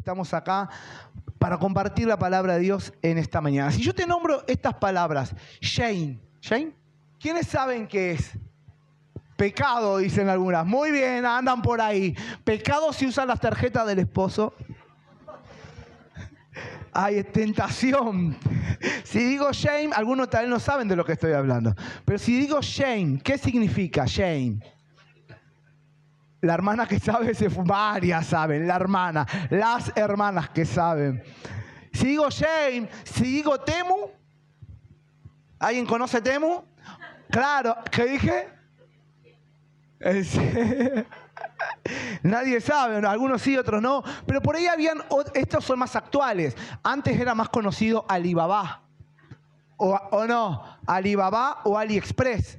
estamos acá para compartir la palabra de Dios en esta mañana. Si yo te nombro estas palabras, shame, ¿shame? ¿Quiénes saben qué es? Pecado, dicen algunas. Muy bien, andan por ahí. Pecado si usan las tarjetas del esposo. Ay, es tentación. Si digo shame, algunos tal vez no saben de lo que estoy hablando. Pero si digo shame, ¿qué significa shame? La hermana que sabe, varias saben. La hermana, las hermanas que saben. Si digo shame, si digo temu, ¿alguien conoce temu? Claro, ¿qué dije? Nadie sabe, algunos sí, otros no. Pero por ahí habían, estos son más actuales. Antes era más conocido Alibaba. ¿O no? Alibaba o AliExpress.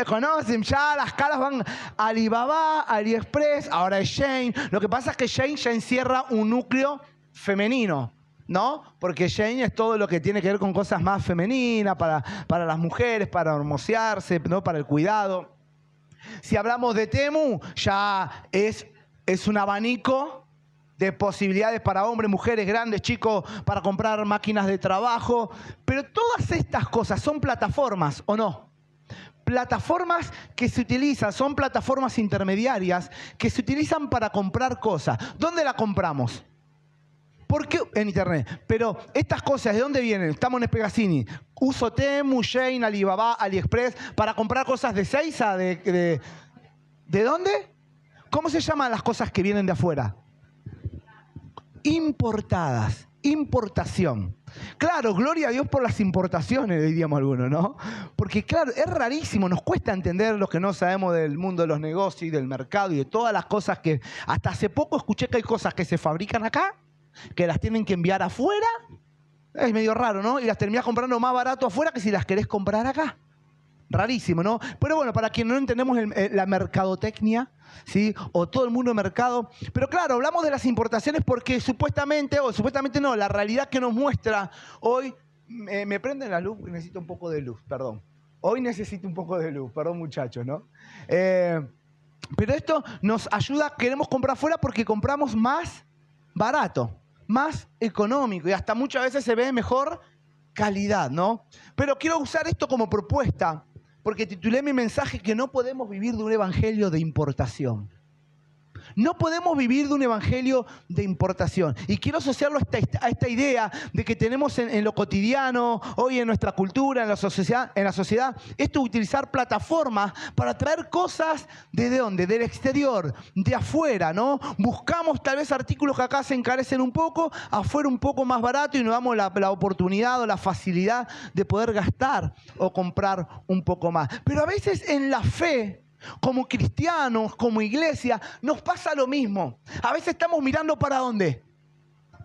Conocen, ya las caras van Alibaba, AliExpress, ahora es Shein. Lo que pasa es que Shein ya encierra un núcleo femenino, ¿no? Porque Shein es todo lo que tiene que ver con cosas más femeninas, para las mujeres, para hermosearse, ¿no? Para el cuidado. Si hablamos de Temu, ya es un abanico de posibilidades para hombres, mujeres, grandes, chicos, para comprar máquinas de trabajo. Pero todas estas cosas son plataformas, ¿o no? Plataformas que se utilizan, son plataformas intermediarias que se utilizan para comprar cosas. ¿Dónde la compramos? ¿Por qué? En internet. Pero estas cosas, ¿de dónde vienen? Estamos en Espegazzini. Uso Temu, Shein, Alibaba, AliExpress para comprar cosas de Seiza, ¿de dónde? ¿Cómo se llaman las cosas que vienen de afuera? Importadas. Importación. Claro, gloria a Dios por las importaciones, diríamos algunos, ¿no? Porque claro, es rarísimo, nos cuesta entender los que no sabemos del mundo de los negocios y del mercado y de todas las cosas que... Hasta hace poco escuché que hay cosas que se fabrican acá, que las tienen que enviar afuera. Es medio raro, ¿no? Y las terminás comprando más barato afuera que si las querés comprar acá. Rarísimo, ¿no? Pero bueno, para quien no entendemos la mercadotecnia, ¿sí? O todo el mundo de mercado. Pero claro, hablamos de las importaciones porque supuestamente no, la realidad que nos muestra hoy... ¿Me prenden la luz? Necesito un poco de luz, perdón. Hoy necesito un poco de luz, perdón muchachos, ¿no? Pero esto nos ayuda, queremos comprar afuera porque compramos más barato, más económico y hasta muchas veces se ve mejor calidad, ¿no? Pero quiero usar esto como propuesta porque titulé mi mensaje que no podemos vivir de un evangelio de importación. No podemos vivir de un evangelio de importación. Y quiero asociarlo a esta idea de que tenemos en lo cotidiano, hoy en nuestra cultura, en la sociedad, esto de utilizar plataformas para traer cosas ¿de dónde? Del exterior, de afuera, ¿no? Buscamos tal vez artículos que acá se encarecen un poco, afuera un poco más barato y nos damos la oportunidad o la facilidad de poder gastar o comprar un poco más. Pero a veces en la fe, como cristianos, como iglesia, nos pasa lo mismo. A veces estamos mirando ¿para dónde?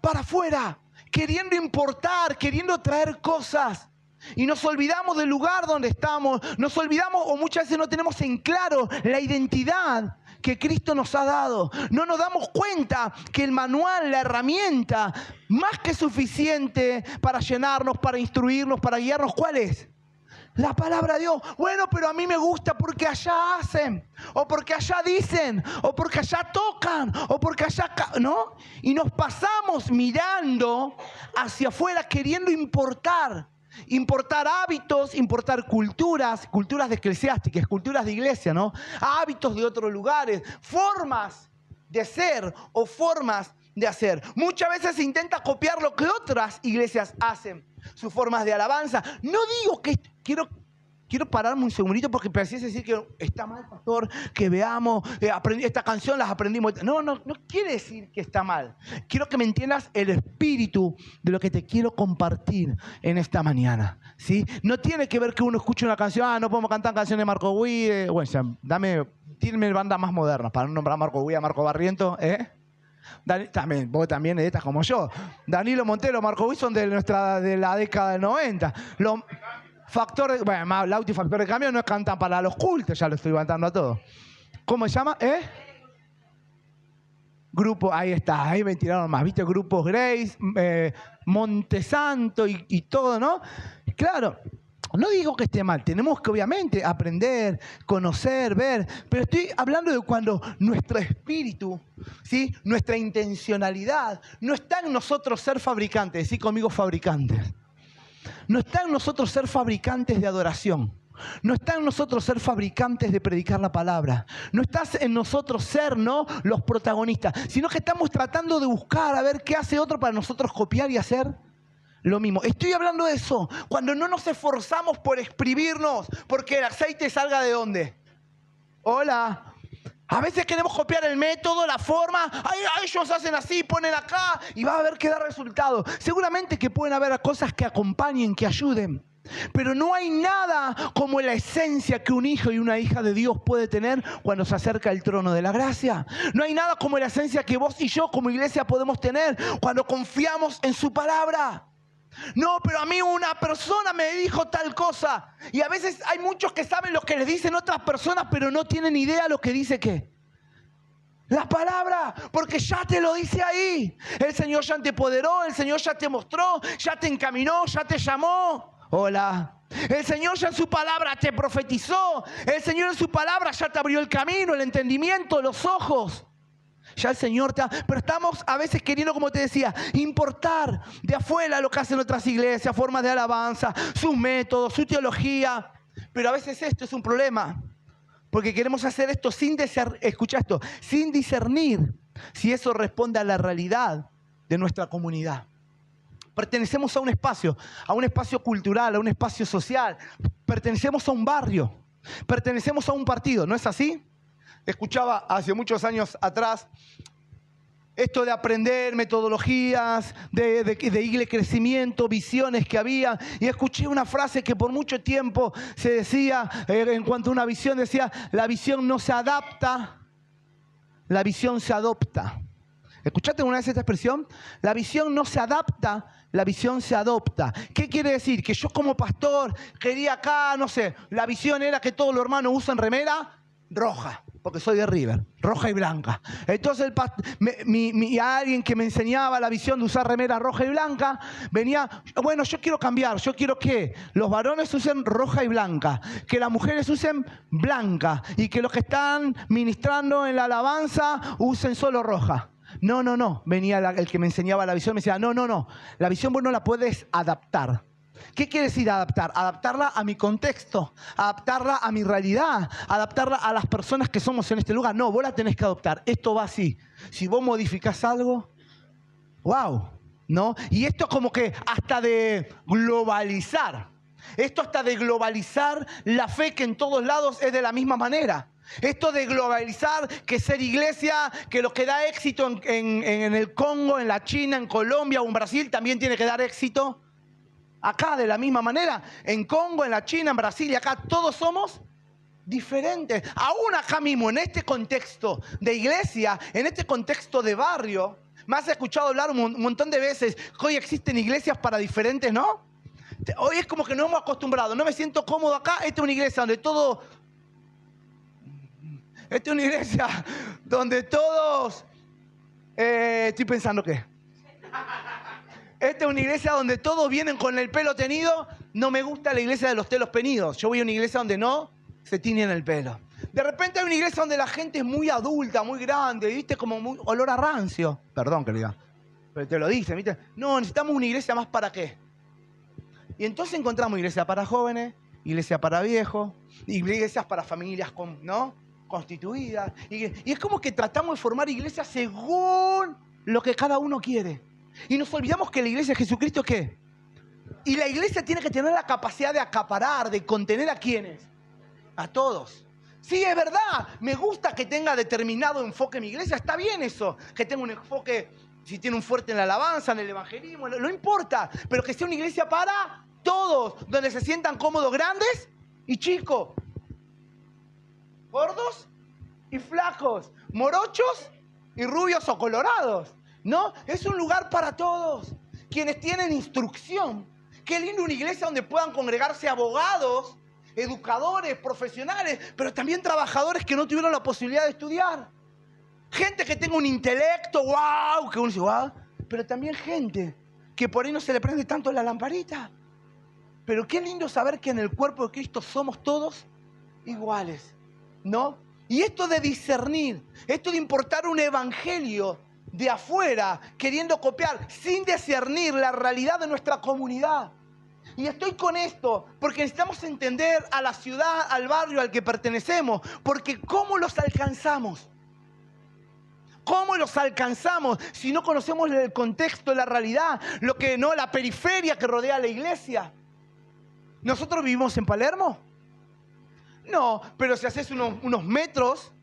Para afuera, queriendo importar, queriendo traer cosas. Y nos olvidamos del lugar donde estamos, nos olvidamos o muchas veces no tenemos en claro la identidad que Cristo nos ha dado. No nos damos cuenta que el manual, la herramienta, más que suficiente para llenarnos, para instruirnos, para guiarnos, ¿cuál es? La palabra de Dios. Bueno, pero a mí me gusta porque allá hacen, o porque allá dicen, o porque allá tocan, o porque allá... ¿no? Y nos pasamos mirando hacia afuera queriendo importar hábitos, importar culturas de eclesiásticas, culturas de iglesia, ¿no? Hábitos de otros lugares, formas de ser o formas de hacer. Muchas veces se intenta copiar lo que otras iglesias hacen, sus formas de alabanza. No digo que... Quiero pararme un segundito porque pareciese decir que está mal, pastor, que veamos, esta canción las aprendimos. No quiere decir que está mal. Quiero que me entiendas el espíritu de lo que te quiero compartir en esta mañana, ¿sí? No tiene que ver que uno escuche una canción, no podemos cantar canciones de Marco Witt, bueno, tírenme bandas más modernas para no nombrar a Marco Witt, a Marco Barrientos, ¿eh? Vos también de estas como yo. Danilo Montero, Marco Witt son de la década del 90. Lauti Factor de Cambio no cantan para los cultos, ya lo estoy levantando a todos. ¿Cómo se llama? Grupo, ahí está, ahí me tiraron más, ¿viste? Grupos Grace, Montesanto y todo, ¿no? Claro, No digo que esté mal, tenemos que obviamente aprender, conocer, ver, pero estoy hablando de cuando nuestro espíritu, ¿sí?, nuestra intencionalidad, no está en nosotros ser fabricantes, decí conmigo fabricantes. No está en nosotros ser fabricantes de adoración. No está en nosotros ser fabricantes de predicar la palabra. No está en nosotros ser, ¿no?, los protagonistas, sino que estamos tratando de buscar a ver qué hace otro para nosotros copiar y hacer lo mismo. Estoy hablando de eso, cuando no nos esforzamos por exprimirnos, porque el aceite salga ¿de dónde? Hola. A veces queremos copiar el método, la forma. Ay, ellos hacen así, ponen acá y va a ver que da resultado. Seguramente que pueden haber cosas que acompañen, que ayuden. Pero no hay nada como la esencia que un hijo y una hija de Dios puede tener cuando se acerca al trono de la gracia. No hay nada como la esencia que vos y yo como iglesia podemos tener cuando confiamos en su palabra. No, pero a mí una persona me dijo tal cosa. Y a veces hay muchos que saben lo que les dicen otras personas, pero no tienen idea lo que dice ¿qué? La palabra, porque ya te lo dice ahí. El Señor ya te empoderó, el Señor ya te mostró, ya te encaminó, ya te llamó. Hola. El Señor ya en su palabra te profetizó. El Señor en su palabra ya te abrió el camino, el entendimiento, los ojos. Ya el Señor te... Pero estamos a veces queriendo, como te decía, importar de afuera lo que hacen otras iglesias, formas de alabanza, sus métodos, su teología. Pero a veces esto es un problema. Porque queremos hacer esto sin discernir, escucha esto, sin discernir si eso responde a la realidad de nuestra comunidad. Pertenecemos a un espacio cultural, a un espacio social. Pertenecemos a un barrio. Pertenecemos a un partido, ¿no es así? Escuchaba hace muchos años atrás esto de aprender metodologías, de crecimiento, visiones que había. Y escuché una frase que por mucho tiempo se decía, en cuanto a una visión, decía, la visión no se adapta, la visión se adopta. ¿Escuchaste alguna vez esta expresión? La visión no se adapta, la visión se adopta. ¿Qué quiere decir? Que yo como pastor quería acá, no sé, la visión era que todos los hermanos usen remera roja, porque soy de River, roja y blanca. Entonces alguien que me enseñaba la visión de usar remera roja y blanca, venía, bueno, yo quiero cambiar, yo quiero que los varones usen roja y blanca, que las mujeres usen blanca y que los que están ministrando en la alabanza usen solo roja. No, venía el que me enseñaba la visión, me decía, no, la visión vos no la puedes adaptar. ¿Qué quiere decir adaptar? Adaptarla a mi contexto, adaptarla a mi realidad, adaptarla a las personas que somos en este lugar. No, vos la tenés que adoptar. Esto va así. Si vos modificás algo, wow, ¿no? Y esto como que hasta de globalizar. Esto hasta de globalizar la fe que en todos lados es de la misma manera. Esto de globalizar, que ser iglesia, que lo que da éxito en el Congo, en la China, en Colombia o en Brasil, también tiene que dar éxito acá de la misma manera, en Congo, en la China, en Brasil y acá todos somos diferentes. Aún acá mismo, en este contexto de iglesia, en este contexto de barrio, me has escuchado hablar un montón de veces que hoy existen iglesias para diferentes, ¿no? Hoy es como que nos hemos acostumbrado, no me siento cómodo acá, esta es una iglesia donde todo... Esta es una iglesia donde todos... estoy pensando qué... Esta es una iglesia donde todos vienen con el pelo tenido. No me gusta la iglesia de los pelos penidos. Yo voy a una iglesia donde no se tiñen el pelo. De repente hay una iglesia donde la gente es muy adulta, muy grande, ¿viste? Como muy olor a rancio. Perdón que le diga, pero te lo dice, ¿viste? No, necesitamos una iglesia más para qué. Y entonces encontramos iglesia para jóvenes, iglesia para viejos, iglesias para familias constituidas. Y es como que tratamos de formar iglesias según lo que cada uno quiere. Y nos olvidamos que la iglesia de Jesucristo, ¿qué? Y la iglesia tiene que tener la capacidad de acaparar, de contener a ¿quiénes? A todos. Sí, es verdad, me gusta que tenga determinado enfoque mi iglesia, está bien eso, que tenga un enfoque, si tiene un fuerte en la alabanza, en el evangelismo, no importa, pero que sea una iglesia para todos, donde se sientan cómodos grandes y chicos, gordos y flacos, morochos y rubios o colorados. No, es un lugar para todos. Quienes tienen instrucción. Qué lindo una iglesia donde puedan congregarse abogados, educadores, profesionales, pero también trabajadores que no tuvieron la posibilidad de estudiar. Gente que tenga un intelecto, wow, que uno dice, wow, pero también gente que por ahí no se le prende tanto la lamparita. Pero qué lindo saber que en el cuerpo de Cristo somos todos iguales, ¿no? Y esto de discernir, esto de importar un evangelio de afuera, queriendo copiar, sin discernir la realidad de nuestra comunidad. Y estoy con esto porque necesitamos entender a la ciudad, al barrio al que pertenecemos, porque ¿cómo los alcanzamos? ¿Cómo los alcanzamos si no conocemos el contexto, la realidad, la periferia que rodea la iglesia? ¿Nosotros vivimos en Palermo? No, pero si haces unos metros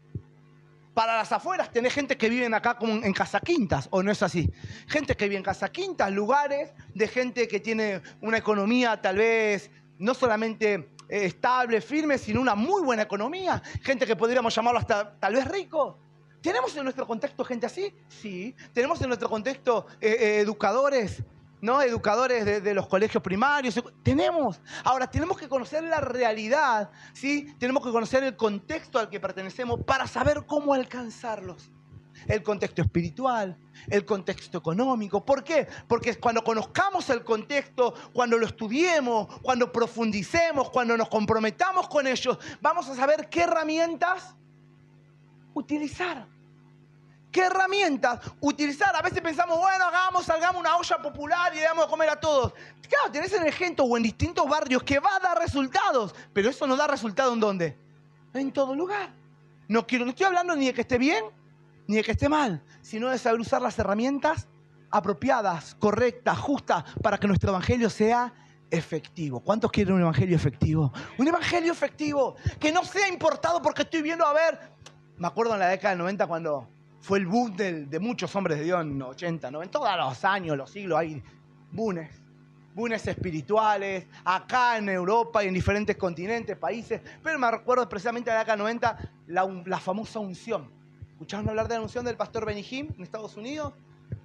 para las afueras, tenés gente que vive acá como en casaquintas, ¿o no es así? Gente que vive en casaquintas, lugares de gente que tiene una economía tal vez no solamente estable, firme, sino una muy buena economía. Gente que podríamos llamarlo hasta tal vez rico. ¿Tenemos en nuestro contexto gente así? Sí. ¿Tenemos en nuestro contexto educadores, ¿no? Educadores de los colegios primarios. Tenemos. Ahora, tenemos que conocer la realidad, ¿sí? Tenemos que conocer el contexto al que pertenecemos para saber cómo alcanzarlos. El contexto espiritual, el contexto económico. ¿Por qué? Porque cuando conozcamos el contexto, cuando lo estudiemos, cuando profundicemos, cuando nos comprometamos con ellos, vamos a saber qué herramientas utilizar. ¿Qué herramientas utilizar? A veces pensamos, bueno, salgamos una olla popular y le damos a comer a todos. Claro, tenés en el Gento o en distintos barrios que va a dar resultados, pero eso no da resultado ¿en dónde? En todo lugar. No estoy hablando ni de que esté bien, ni de que esté mal, sino de saber usar las herramientas apropiadas, correctas, justas, para que nuestro evangelio sea efectivo. ¿Cuántos quieren un evangelio efectivo? Un evangelio efectivo, que no sea importado porque estoy viendo, me acuerdo en la década del 90 cuando fue el boom de muchos hombres de Dios en 80, 90, todos los años, los siglos, hay boones espirituales, acá en Europa y en diferentes continentes, países. Pero me recuerdo precisamente en la década del 90, la famosa unción. ¿Escucharon hablar de la unción del pastor Benny Hinn en Estados Unidos?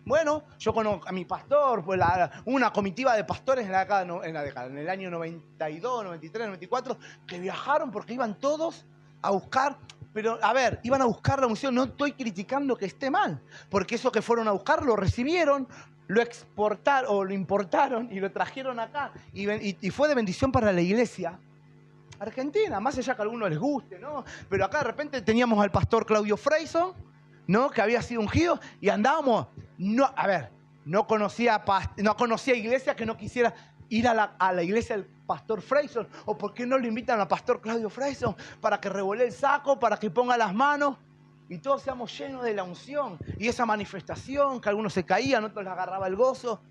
Bueno, yo conozco a mi pastor, pues una comitiva de pastores en el año 92, 93, 94, que viajaron porque iban todos a buscar. Pero, iban a buscar la unción. No estoy criticando que esté mal, porque eso que fueron a buscar lo recibieron, lo exportaron o lo importaron y lo trajeron acá. Y fue de bendición para la iglesia argentina, más allá que a algunos les guste, ¿no? Pero acá de repente teníamos al pastor Claudio Freyson, ¿no? Que había sido ungido y andábamos. No conocía iglesia que no quisiera ir a la iglesia del pastor Freyson. ¿O por qué no le invitan al pastor Claudio Freyson para que revolee el saco, para que ponga las manos y todos seamos llenos de la unción y esa manifestación, que algunos se caían, otros les agarraba el gozo?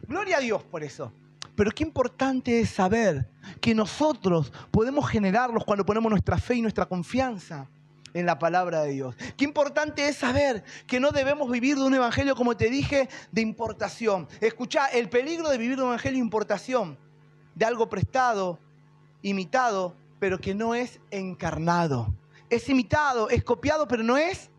Gloria a Dios por eso. Pero qué importante es saber que nosotros podemos generarlos cuando ponemos nuestra fe y nuestra confianza en la palabra de Dios. Qué importante es saber que no debemos vivir de un evangelio, como te dije, de importación. Escuchá, el peligro de vivir de un evangelio de importación, de algo prestado, imitado, pero que no es encarnado. Es imitado, es copiado, pero no es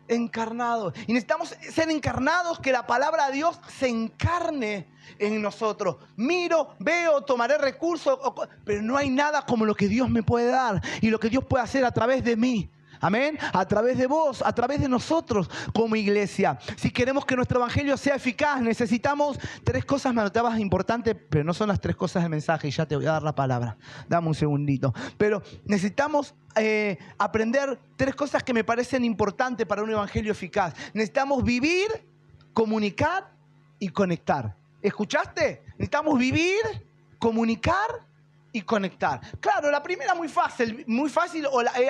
encarnado. Y necesitamos ser encarnados, que la palabra de Dios se encarne en nosotros. Miro, veo, tomaré recursos, pero no hay nada como lo que Dios me puede dar y lo que Dios puede hacer a través de mí. Amén. A través de vos, a través de nosotros como iglesia. Si queremos que nuestro evangelio sea eficaz, necesitamos 3 cosas, me anotabas importantes, pero no son las 3 cosas del mensaje y ya te voy a dar la palabra. Dame un segundito. Pero necesitamos aprender 3 cosas que me parecen importantes para un evangelio eficaz. Necesitamos vivir, comunicar y conectar. ¿Escuchaste? Necesitamos vivir, comunicar y conectar. Claro, la primera muy fácil,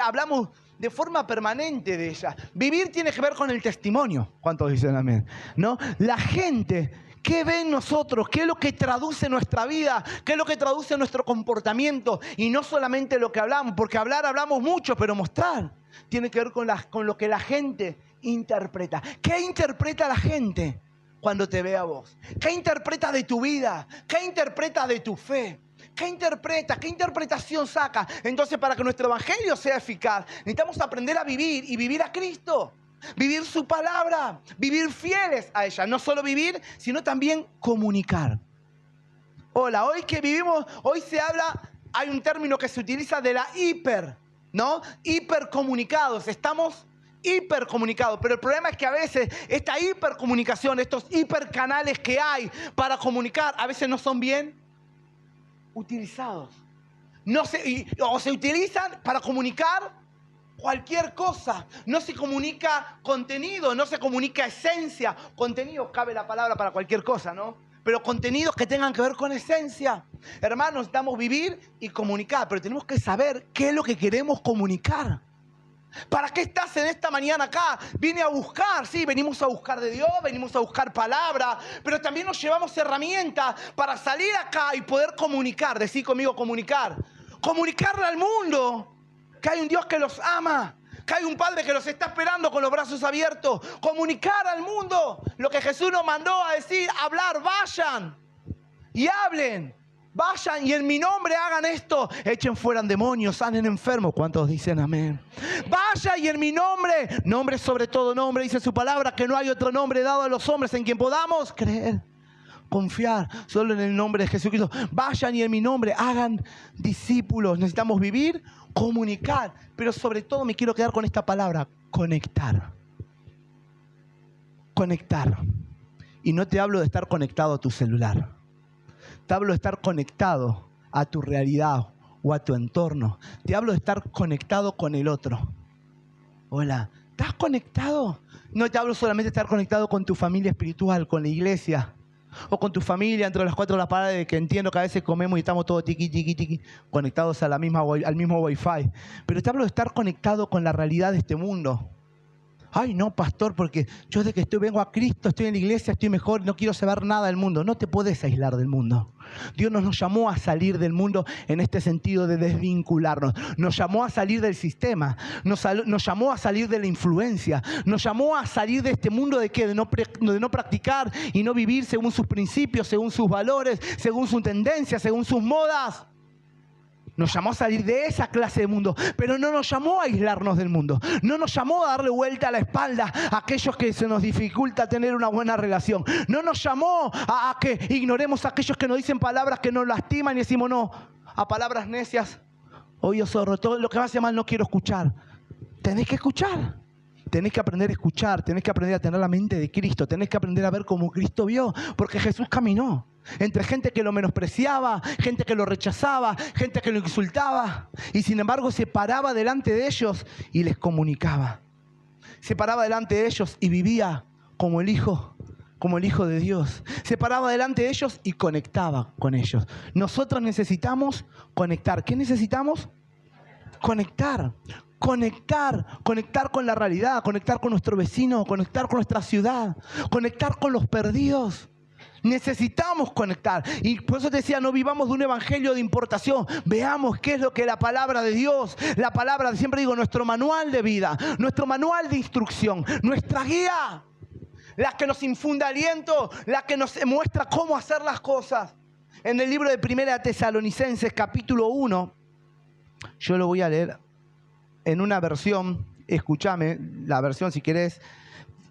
hablamos de forma permanente de ella. Vivir tiene que ver con el testimonio. ¿Cuántos dicen amén? ¿No? La gente, ¿qué ve en nosotros? ¿Qué es lo que traduce nuestra vida? ¿Qué es lo que traduce nuestro comportamiento? Y no solamente lo que hablamos, porque hablamos mucho, pero mostrar tiene que ver con lo que la gente interpreta. ¿Qué interpreta la gente cuando te ve a vos? ¿Qué interpreta de tu vida? ¿Qué interpreta de tu fe? ¿Qué interpreta? ¿Qué interpretación saca? Entonces, para que nuestro evangelio sea eficaz, necesitamos aprender a vivir y vivir a Cristo. Vivir su palabra, vivir fieles a ella. No solo vivir, sino también comunicar. Hola, hoy se habla, hay un término que se utiliza de la ¿no? Hipercomunicados. Estamos hipercomunicados, pero el problema es que a veces esta hipercomunicación, estos hipercanales que hay para comunicar, a veces no son bien utilizados. O se utilizan para comunicar cualquier cosa. No se comunica contenido, no se comunica esencia. Contenido, cabe la palabra para cualquier cosa, ¿no? Pero contenidos que tengan que ver con esencia. Hermanos, necesitamos vivir y comunicar, pero tenemos que saber qué es lo que queremos comunicar. ¿Para qué estás en esta mañana acá? Vine a buscar, sí, venimos a buscar de Dios, venimos a buscar palabra, pero también nos llevamos herramientas para salir acá y poder comunicar. Decí conmigo, comunicar. Comunicarle al mundo que hay un Dios que los ama, que hay un Padre que los está esperando con los brazos abiertos. Comunicar al mundo lo que Jesús nos mandó a decir, hablar, vayan y hablen. Vayan y en mi nombre hagan esto. Echen fuera demonios, sanen enfermos. ¿Cuántos dicen amén? Vaya y en mi nombre, nombre sobre todo nombre, dice su palabra, que no hay otro nombre dado a los hombres en quien podamos creer, confiar, solo en el nombre de Jesucristo. Vayan y en mi nombre hagan discípulos. Necesitamos vivir, comunicar, pero sobre todo me quiero quedar con esta palabra, conectar. Conectar. Y no te hablo de estar conectado a tu celular. Te hablo de estar conectado a tu realidad o a tu entorno. Te hablo de estar conectado con el otro. Hola, ¿estás conectado? No te hablo solamente de estar conectado con tu familia espiritual, con la iglesia, o con tu familia entre las cuatro paredes, que entiendo que a veces comemos y estamos todos tiqui, conectados a al mismo wifi. Pero te hablo de estar conectado con la realidad de este mundo. Ay, no, pastor, porque yo desde que vengo a Cristo, estoy en la iglesia, estoy mejor, no quiero saber nada del mundo. No te puedes aislar del mundo. Dios nos llamó a salir del mundo en este sentido de desvincularnos. Nos llamó a salir del sistema. Nos llamó a salir de la influencia. Nos llamó a salir de este mundo de ¿qué? De no practicar y no vivir según sus principios, según sus valores, según sus tendencias, según sus modas. Nos llamó a salir de esa clase de mundo, pero no nos llamó a aislarnos del mundo. No nos llamó a darle vuelta a la espalda a aquellos que se nos dificulta tener una buena relación. No nos llamó a que ignoremos a aquellos que nos dicen palabras que nos lastiman y decimos no a palabras necias. Oye, zorro, todo lo que me hace mal no quiero escuchar. Tenés que escuchar. Tenés que aprender a escuchar, tenés que aprender a tener la mente de Cristo, tenés que aprender a ver como Cristo vio, porque Jesús caminó entre gente que lo menospreciaba, gente que lo rechazaba, gente que lo insultaba, y sin embargo se paraba delante de ellos y les comunicaba. Se paraba delante de ellos y vivía como el Hijo de Dios. Se paraba delante de ellos y conectaba con ellos. Nosotros necesitamos conectar. ¿Qué necesitamos? Conectar con la realidad, conectar con nuestro vecino, conectar con nuestra ciudad, conectar con los perdidos. Necesitamos conectar. Y por eso te decía, no vivamos de un evangelio de importación. Veamos qué es lo que la palabra de Dios, la palabra, siempre digo, nuestro manual de vida, nuestro manual de instrucción, nuestra guía, la que nos infunde aliento, la que nos muestra cómo hacer las cosas. En el libro de 1 Tesalonicenses, capítulo 1, yo lo voy a leer en una versión, escúchame, la versión si querés,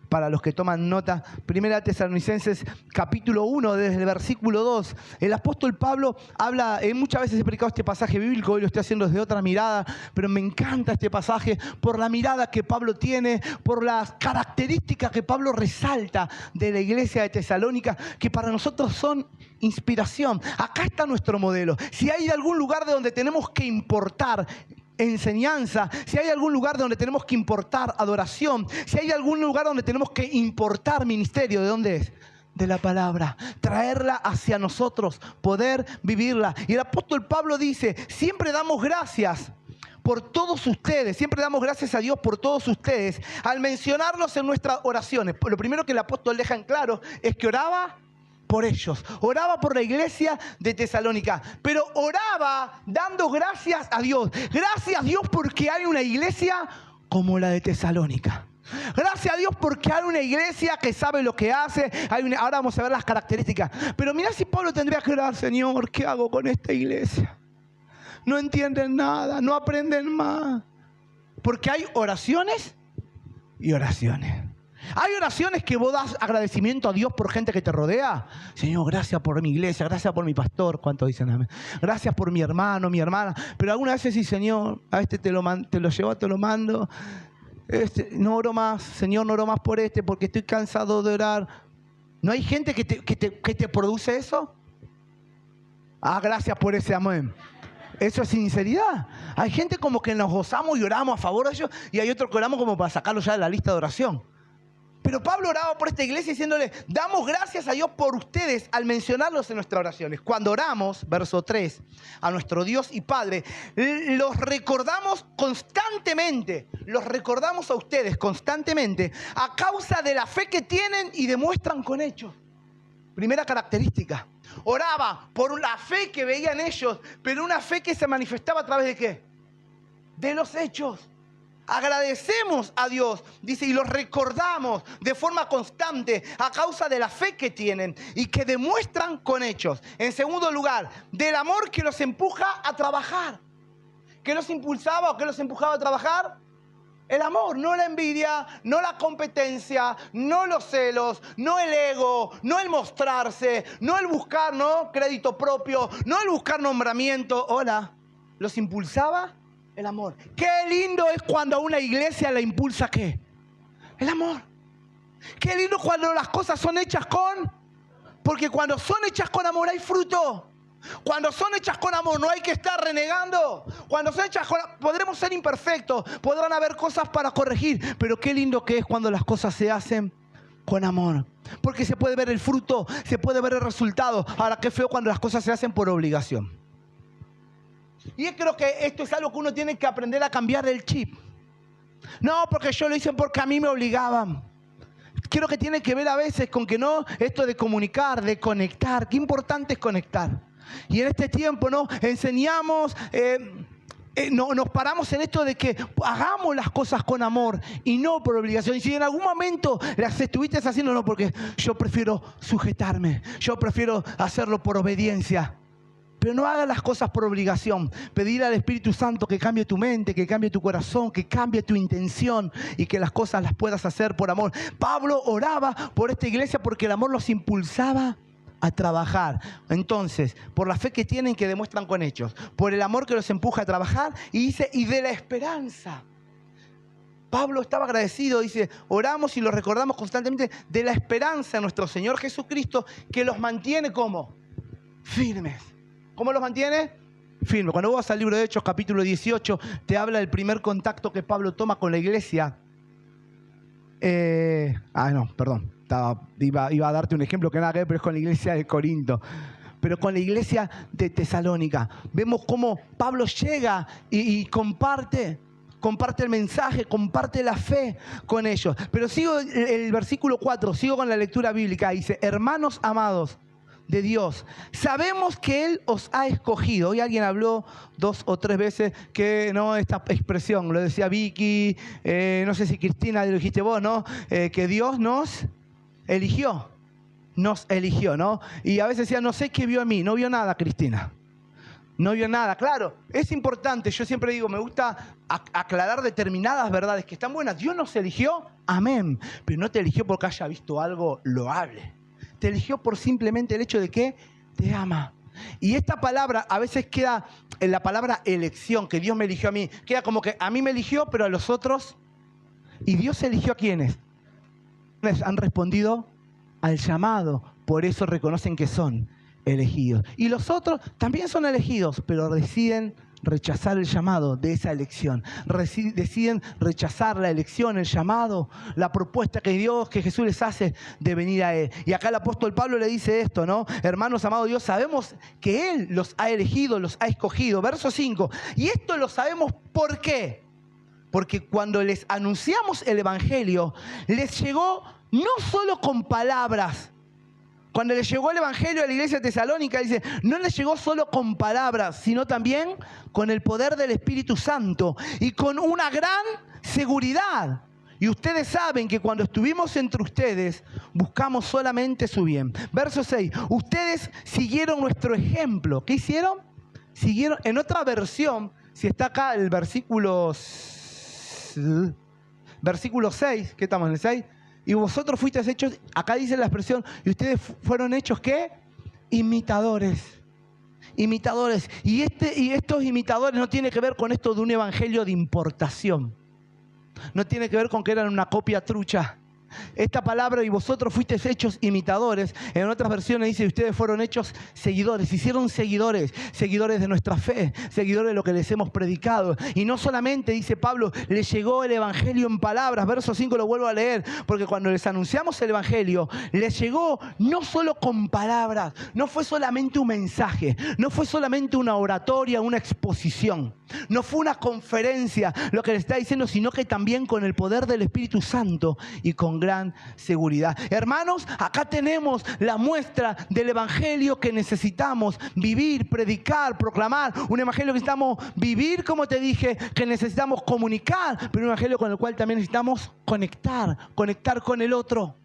para los que toman nota. 1 Tesalonicenses, capítulo 1, desde el versículo 2. El apóstol Pablo habla, muchas veces he predicado este pasaje bíblico, hoy lo estoy haciendo desde otra mirada, pero me encanta este pasaje por la mirada que Pablo tiene, por las características que Pablo resalta de la iglesia de Tesalónica, que para nosotros son inspiración. Acá está nuestro modelo. Si hay algún lugar de donde tenemos que importar enseñanza, si hay algún lugar donde tenemos que importar adoración, si hay algún lugar donde tenemos que importar ministerio, ¿de dónde es? De la palabra, traerla hacia nosotros, poder vivirla. Y el apóstol Pablo dice, siempre damos gracias por todos ustedes, siempre damos gracias a Dios por todos ustedes, al mencionarlos en nuestras oraciones. Lo primero que el apóstol deja en claro es que oraba por ellos, oraba por la iglesia de Tesalónica, pero oraba dando gracias a Dios. Gracias a Dios porque hay una iglesia como la de Tesalónica. Gracias a Dios porque hay una iglesia que sabe lo que hace. Ahora vamos a ver las características. Pero mirá si Pablo tendría que orar, Señor, ¿qué hago con esta iglesia? No entienden nada, no aprenden más. Porque hay oraciones y oraciones. Hay oraciones que vos das agradecimiento a Dios por gente que te rodea. Señor, gracias por mi iglesia, gracias por mi pastor. ¿Cuántos dicen amén? Gracias por mi hermano, mi hermana. Pero algunas veces sí, Señor, a este te lo llevo, te lo mando. No oro más, Señor, no oro más por porque estoy cansado de orar. ¿No hay gente que te produce eso? Ah, gracias por ese amén. Eso es sinceridad. Hay gente como que nos gozamos y oramos a favor de ellos y hay otros que oramos como para sacarlos ya de la lista de oración. Pero Pablo oraba por esta iglesia diciéndole, damos gracias a Dios por ustedes al mencionarlos en nuestras oraciones. Cuando oramos, verso 3, a nuestro Dios y Padre, los recordamos constantemente, los recordamos a ustedes constantemente a causa de la fe que tienen y demuestran con hechos. Primera característica, oraba por la fe que veían ellos, pero una fe que se manifestaba a través de ¿qué? De los hechos. Agradecemos a Dios, dice, y los recordamos de forma constante a causa de la fe que tienen y que demuestran con hechos. En segundo lugar, del amor que los empuja a trabajar. ¿Qué los impulsaba o qué los empujaba a trabajar? El amor, no la envidia, no la competencia, no los celos, no el ego, no el mostrarse, no el buscar, ¿no?, crédito propio, no el buscar nombramiento. Hola, los impulsaba el amor. Qué lindo es cuando a una iglesia la impulsa ¿qué? El amor. Qué lindo cuando las cosas son hechas con... Porque cuando son hechas con amor hay fruto. Cuando son hechas con amor no hay que estar renegando. Cuando son hechas con... Podremos ser imperfectos, podrán haber cosas para corregir, pero qué lindo que es cuando las cosas se hacen con amor. Porque se puede ver el fruto, se puede ver el resultado. Ahora, qué feo cuando las cosas se hacen por obligación. Y yo creo que esto es algo que uno tiene que aprender a cambiar el chip. No, porque yo lo hice porque a mí me obligaban. Creo que tiene que ver a veces con que no, esto de comunicar, de conectar. Qué importante es conectar. Y en este tiempo, ¿no?, enseñamos, nos paramos en esto de que hagamos las cosas con amor y no por obligación. Y si en algún momento las estuviste haciendo, no, porque yo prefiero sujetarme, yo prefiero hacerlo por obediencia. Pero no hagas las cosas por obligación. Pedir al Espíritu Santo que cambie tu mente, que cambie tu corazón, que cambie tu intención y que las cosas las puedas hacer por amor. Pablo oraba por esta iglesia porque el amor los impulsaba a trabajar. Entonces, por la fe que tienen, que demuestran con hechos, por el amor que los empuja a trabajar, y dice, y de la esperanza. Pablo estaba agradecido, dice, oramos y lo recordamos constantemente de la esperanza de nuestro Señor Jesucristo, que los mantiene ¿cómo? Firmes. ¿Cómo los mantiene? Firmes. Cuando vos vas al libro de Hechos, capítulo 18, te habla del primer contacto que Pablo toma con la iglesia. Iba a darte un ejemplo que nada que ver, pero es con la iglesia de Corinto. Pero con la iglesia de Tesalónica. Vemos cómo Pablo llega y comparte el mensaje, comparte la fe con ellos. Pero sigo el versículo 4, sigo con la lectura bíblica. Dice, hermanos amados de Dios, sabemos que Él os ha escogido. Hoy alguien habló 2 o 3 veces que no, esta expresión, lo decía Vicky, no sé si Cristina lo dijiste vos, ¿no? Que Dios nos eligió, ¿no? Y a veces decía, no sé qué vio en mí, no vio nada, Cristina. No vio nada. Claro, es importante, yo siempre digo, me gusta aclarar determinadas verdades que están buenas. Dios nos eligió, amén, pero no te eligió porque haya visto algo loable. Te eligió por simplemente el hecho de que te ama. Y esta palabra a veces queda en la palabra elección, que Dios me eligió a mí. Queda como que a mí me eligió, pero a los otros. ¿Y Dios eligió a quiénes? Han respondido al llamado, por eso reconocen que son elegidos. Y los otros también son elegidos, pero deciden rechazar el llamado de esa elección. Deciden rechazar la elección, el llamado, la propuesta que Dios, que Jesús les hace de venir a Él. Y acá el apóstol Pablo le dice esto, ¿no? Hermanos amados de Dios, sabemos que Él los ha elegido, los ha escogido. Verso 5. Y esto lo sabemos ¿por qué? Porque cuando les anunciamos el evangelio, les llegó no solo con palabras. Cuando les llegó el evangelio a la iglesia de Tesalónica, dice, no les llegó solo con palabras, sino también con el poder del Espíritu Santo y con una gran seguridad. Y ustedes saben que cuando estuvimos entre ustedes, buscamos solamente su bien. Verso 6, ustedes siguieron nuestro ejemplo. ¿Qué hicieron? Siguieron, en otra versión, si está acá el versículo 6, ¿qué estamos en el 6? Y vosotros fuisteis hechos, acá dice la expresión, y ustedes fueron hechos, ¿qué? Imitadores. Imitadores. Y estos imitadores no tiene que ver con esto de un evangelio de importación. No tiene que ver con que eran una copia trucha. esta palabra, y vosotros fuisteis hechos imitadores. En otras versiones dice, ustedes fueron hechos seguidores, hicieron seguidores de nuestra fe, seguidores de lo que les hemos predicado. Y no solamente, dice Pablo, les llegó el evangelio en palabras. Verso 5 lo vuelvo a leer, porque cuando les anunciamos el evangelio, les llegó no solo con palabras, no fue solamente un mensaje, no fue solamente una oratoria, una exposición, no fue una conferencia lo que les está diciendo, sino que también con el poder del Espíritu Santo y con gran seguridad. Hermanos, acá tenemos la muestra del evangelio que necesitamos vivir, predicar, proclamar. Un evangelio que necesitamos vivir, como te dije, que necesitamos comunicar, pero un evangelio con el cual también necesitamos conectar con el otro.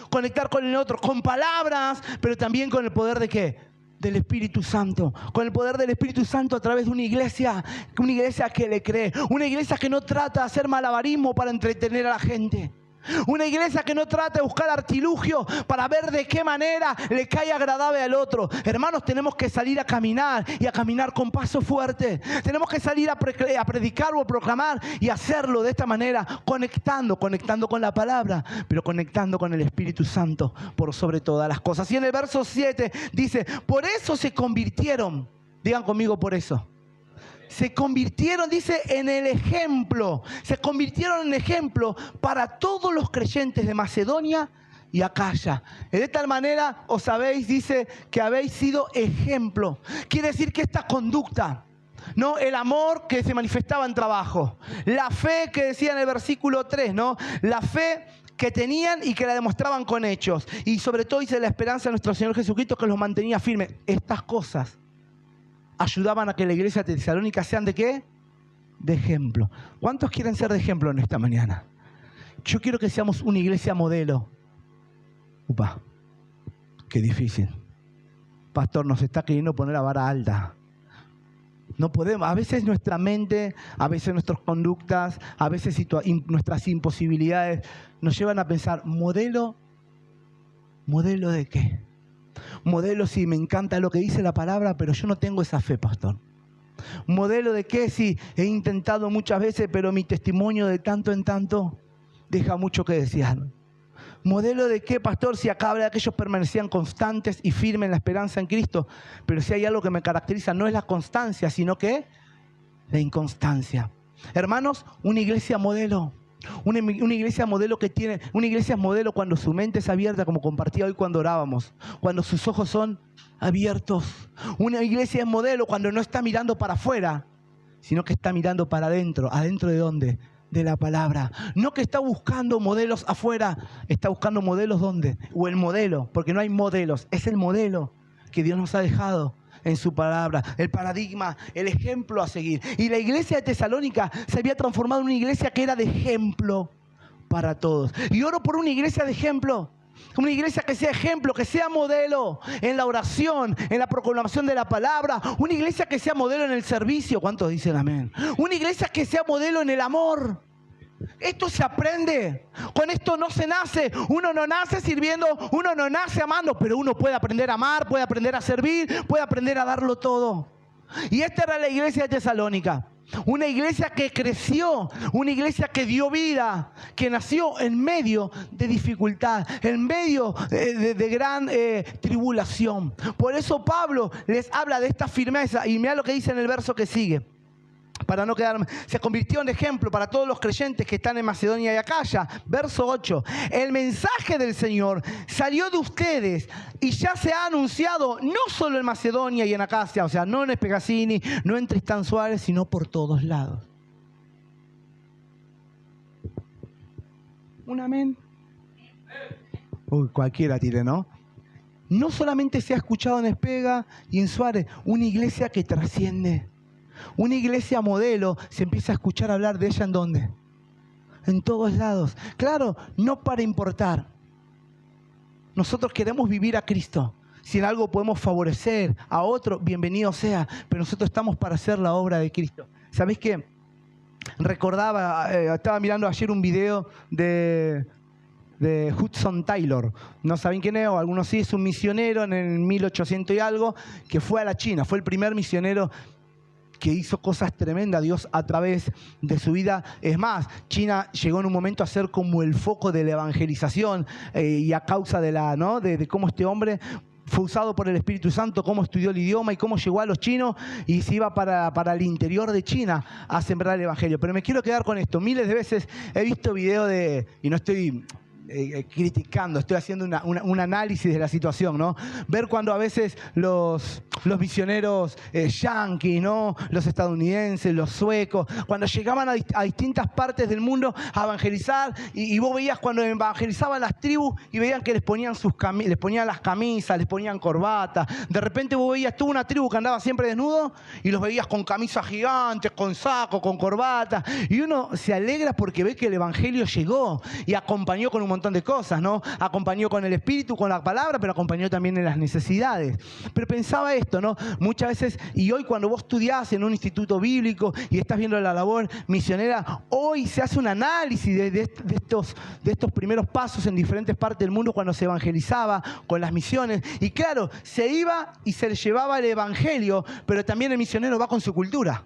Conectar con el otro, con palabras, pero también con el poder ¿de qué? Del Espíritu Santo. Con el poder del Espíritu Santo a través de una iglesia que le cree. Una iglesia que no trata de hacer malabarismo para entretener a la gente. Una iglesia que no trata de buscar artilugio para ver de qué manera le cae agradable al otro. Hermanos, tenemos que salir a caminar, y a caminar con paso fuerte. Tenemos que salir a predicar o a proclamar, y hacerlo de esta manera, conectando con la palabra, pero conectando con el Espíritu Santo por sobre todas las cosas. Y en el verso 7 dice, por eso se convirtieron. Digan conmigo, por eso. Se convirtieron, dice, en el ejemplo. Se convirtieron en ejemplo para todos los creyentes de Macedonia y Acaya. De tal manera os habéis, dice, que habéis sido ejemplo. Quiere decir que esta conducta, ¿no? El amor que se manifestaba en trabajo. La fe que decía en el versículo 3, ¿no? La fe que tenían y que la demostraban con hechos. Y sobre todo, dice, la esperanza de nuestro Señor Jesucristo que los mantenía firmes. Estas cosas ayudaban a que la iglesia de Tesalónica sean ¿de qué? De ejemplo. ¿Cuántos quieren ser de ejemplo en esta mañana? Yo quiero que seamos una iglesia modelo. Upa, qué difícil. Pastor, nos está queriendo poner la vara alta. No podemos. A veces nuestra mente, a veces nuestras conductas, a veces nuestras imposibilidades nos llevan a pensar, ¿modelo? ¿Modelo de qué? Modelo si me encanta lo que dice la palabra, pero yo no tengo esa fe, pastor. Modelo de qué si he intentado muchas veces, pero mi testimonio de tanto en tanto deja mucho que desear. Modelo de qué, pastor, si acá habla de que ellos permanecían constantes y firmes en la esperanza en Cristo, pero si hay algo que me caracteriza no es la constancia, sino que la inconstancia. Hermanos, una iglesia modelo. Una iglesia modelo que tiene, una iglesia es modelo cuando su mente es abierta, como compartía hoy cuando orábamos, cuando sus ojos son abiertos. Una iglesia es modelo cuando no está mirando para afuera, sino que está mirando para adentro. ¿Adentro de dónde? De la palabra. No que está buscando modelos afuera, está buscando modelos ¿dónde? O el modelo, porque no hay modelos, es el modelo que Dios nos ha dejado en su palabra, el paradigma, el ejemplo a seguir. Y la iglesia de Tesalónica se había transformado en una iglesia que era de ejemplo para todos. Y oro por una iglesia de ejemplo. Una iglesia que sea ejemplo, que sea modelo en la oración, en la proclamación de la palabra. Una iglesia que sea modelo en el servicio. ¿Cuántos dicen amén? Una iglesia que sea modelo en el amor. Esto se aprende. Con esto no se nace. Uno no nace sirviendo, uno no nace amando, pero uno puede aprender a amar, puede aprender a servir, puede aprender a darlo todo. Y esta era la iglesia de Tesalónica. Una iglesia que creció, una iglesia que dio vida, que nació en medio de dificultad, en medio de gran tribulación. Por eso Pablo les habla de esta firmeza. Y mira lo que dice en el verso que sigue. Para no quedarme, se convirtió en ejemplo para todos los creyentes que están en Macedonia y Acaya. Verso 8. El mensaje del Señor salió de ustedes y ya se ha anunciado no solo en Macedonia y en Acaya, o sea, no en Espegacini, no en Tristán Suárez, sino por todos lados. ¿Un amén? Uy, cualquiera tire, ¿no? No solamente se ha escuchado en Espega y en Suárez, una iglesia que trasciende. Una iglesia modelo, se empieza a escuchar hablar de ella ¿en dónde? En todos lados. Claro, no para importar. Nosotros queremos vivir a Cristo. Si en algo podemos favorecer a otro, bienvenido sea. Pero nosotros estamos para hacer la obra de Cristo. ¿Sabéis qué? Recordaba, estaba mirando ayer un video de Hudson Taylor. No saben quién es, o algunos sí, es un misionero en el 1800 y algo, que fue a la China. Fue el primer misionero que hizo cosas tremendas Dios a través de su vida. Es más, China llegó en un momento a ser como el foco de la evangelización y a causa de, de cómo este hombre fue usado por el Espíritu Santo, cómo estudió el idioma y cómo llegó a los chinos y se iba para el interior de China a sembrar el evangelio. Pero me quiero quedar con esto. Miles de veces he visto videos y no estoy criticando, estoy haciendo un análisis de la situación, ¿no? Ver cuando a veces los misioneros yanquis, ¿no? Los estadounidenses, los suecos, cuando llegaban a distintas partes del mundo a evangelizar y vos veías cuando evangelizaban las tribus y veían que les ponían las camisas, les ponían corbatas. De repente vos veías toda una tribu que andaba siempre desnudo y los veías con camisas gigantes, con saco, con corbata. Y uno se alegra porque ve que el evangelio llegó y acompañó con un montón de cosas, ¿no? Acompañó con el espíritu, con la palabra, pero acompañó también en las necesidades. Pero pensaba esto, ¿no? Muchas veces, y hoy cuando vos estudiás en un instituto bíblico y estás viendo la labor misionera, hoy se hace un análisis de estos primeros pasos en diferentes partes del mundo cuando se evangelizaba con las misiones. Y claro, se iba y se llevaba el evangelio, pero también el misionero va con su cultura.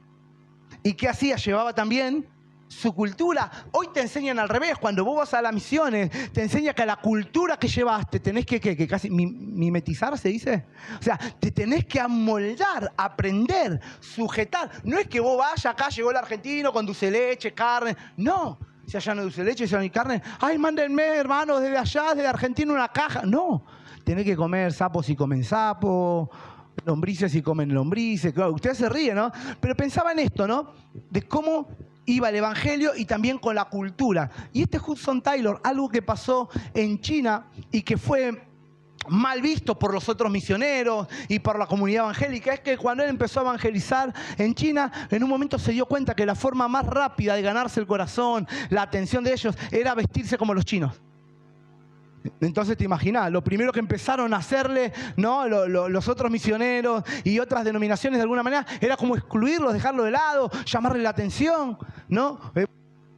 ¿Y qué hacía? Llevaba también su cultura. Hoy te enseñan al revés. Cuando vos vas a las misiones, te enseña que a la cultura que llevaste tenés que casi mimetizar, ¿se dice? O sea, te tenés que amoldar, aprender, sujetar. No es que vos vayas acá, llegó el argentino con dulce de leche, carne. No. Si allá no hay dulce de leche, si allá no hay carne. Ay, mándenme, hermanos, desde allá, desde Argentina, una caja. No. Tenés que comer sapos si comen sapo, lombrices si comen lombrices. Claro, ustedes se ríen, ¿no? Pero pensaba en esto, ¿no? De cómo iba el evangelio y también con la cultura. Y este Hudson Taylor, algo que pasó en China y que fue mal visto por los otros misioneros y por la comunidad evangélica, es que cuando él empezó a evangelizar en China, en un momento se dio cuenta que la forma más rápida de ganarse el corazón, la atención de ellos, era vestirse como los chinos. Entonces te imaginás, lo primero que empezaron a hacerle, ¿no? los otros misioneros y otras denominaciones de alguna manera era como excluirlos, dejarlo de lado, llamarle la atención, ¿no?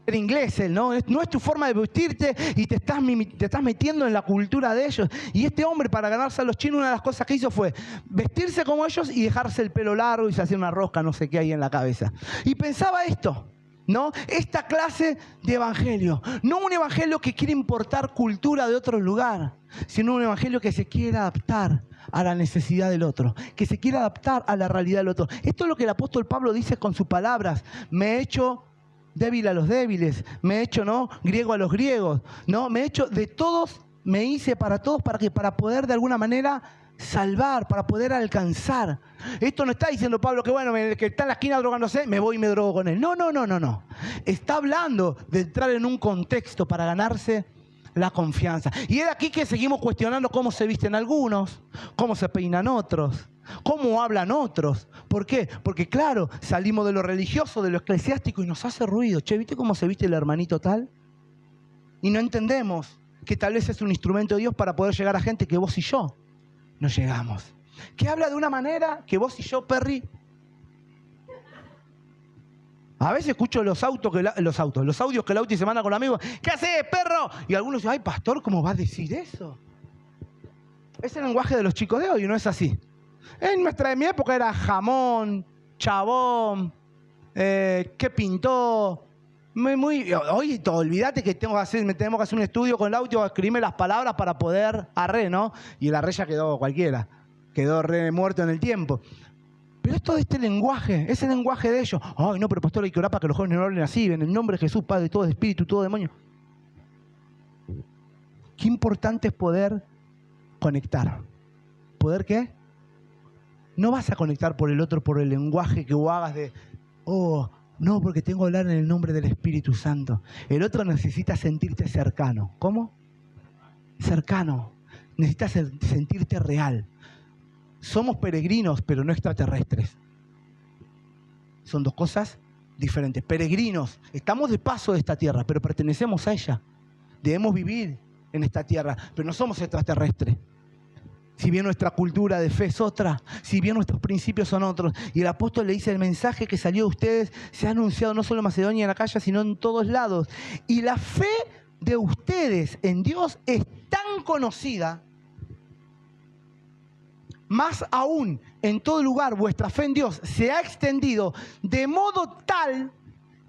Era inglés él, ¿no? No es tu forma de vestirte y te estás metiendo en la cultura de ellos. Y este hombre, para ganarse a los chinos, una de las cosas que hizo fue vestirse como ellos y dejarse el pelo largo y se hacía una rosca, no sé qué hay en la cabeza. Y pensaba esto, ¿no? Esta clase de evangelio. No un evangelio que quiere importar cultura de otro lugar, sino un evangelio que se quiere adaptar a la necesidad del otro, que se quiere adaptar a la realidad del otro. Esto es lo que el apóstol Pablo dice con sus palabras. Me he hecho débil a los débiles, me he hecho, ¿no? Griego a los griegos, ¿no? Me he hecho de todos, me hice para todos, para poder de alguna manera salvar, para poder alcanzar. Esto no está diciendo Pablo que bueno, que está en la esquina drogándose, me voy y me drogo con él. No. Está hablando de entrar en un contexto para ganarse la confianza. Y es aquí que seguimos cuestionando cómo se visten algunos, cómo se peinan otros, cómo hablan otros. ¿Por qué? Porque claro, salimos de lo religioso, de lo eclesiástico y nos hace ruido. Che, ¿viste cómo se viste el hermanito tal? Y no entendemos que tal vez es un instrumento de Dios para poder llegar a gente que vos y yo no llegamos. Que habla de una manera que vos y yo, Perry, a veces escucho los audios que el Auti se manda con los amigos. ¿Qué haces, perro? Y algunos dicen, ay, pastor, ¿cómo vas a decir eso? Es el lenguaje de los chicos de hoy, no es así. En mi época era jamón, chabón, ¿qué pintó? Oye, olvídate que tenemos que hacer un estudio con el audio, escribirme las palabras para poder arre, ¿no? Y el arre ya quedó cualquiera. Quedó re muerto en el tiempo. Pero esto de este lenguaje, ese lenguaje de ellos. Ay, no, pero pastor, hay que orar para que los jóvenes no hablen así. En el nombre de Jesús, Padre, todo espíritu, todo demonio. Qué importante es poder conectar. ¿Poder qué? No vas a conectar por el otro, por el lenguaje que vos hagas de, no, porque tengo que hablar en el nombre del Espíritu Santo. El otro necesita sentirte cercano. ¿Cómo? Cercano. Necesitas sentirte real. Somos peregrinos, pero no extraterrestres. Son dos cosas diferentes. Peregrinos, estamos de paso de esta tierra, pero pertenecemos a ella. Debemos vivir en esta tierra, pero no somos extraterrestres. Si bien nuestra cultura de fe es otra, si bien nuestros principios son otros. Y el apóstol le dice, el mensaje que salió de ustedes se ha anunciado no solo en Macedonia y en Acaya, sino en todos lados. Y la fe de ustedes en Dios es tan conocida más aún, en todo lugar, vuestra fe en Dios se ha extendido de modo tal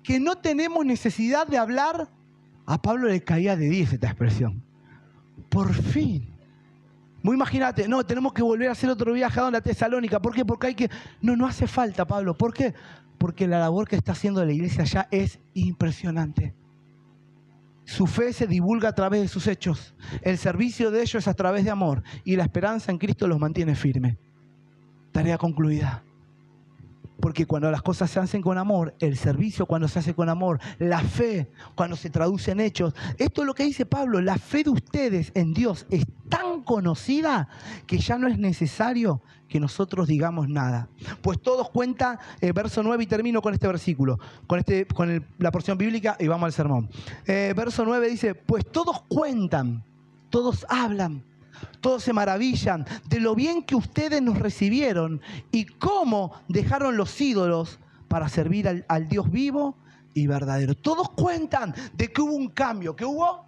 que no tenemos necesidad de hablar. A Pablo le caía de 10 esta expresión. Por fin. Vos imagínate, no, tenemos que volver a hacer otro viaje a donde, a Tesalónica. ¿Por qué? Porque hay que... No hace falta, Pablo. ¿Por qué? Porque la labor que está haciendo la iglesia ya es impresionante. Su fe se divulga a través de sus hechos. El servicio de ellos es a través de amor. Y la esperanza en Cristo los mantiene firmes. Tarea concluida. Porque cuando las cosas se hacen con amor, el servicio cuando se hace con amor, la fe cuando se traduce en hechos. Esto es lo que dice Pablo. La fe de ustedes en Dios es tan conocida que ya no es necesario que nosotros digamos nada. Pues todos cuentan, verso 9, y termino con este versículo, la porción bíblica y vamos al sermón. Verso 9 dice, pues todos cuentan, todos hablan, todos se maravillan de lo bien que ustedes nos recibieron y cómo dejaron los ídolos para servir al Dios vivo y verdadero. Todos cuentan de que hubo un cambio, que hubo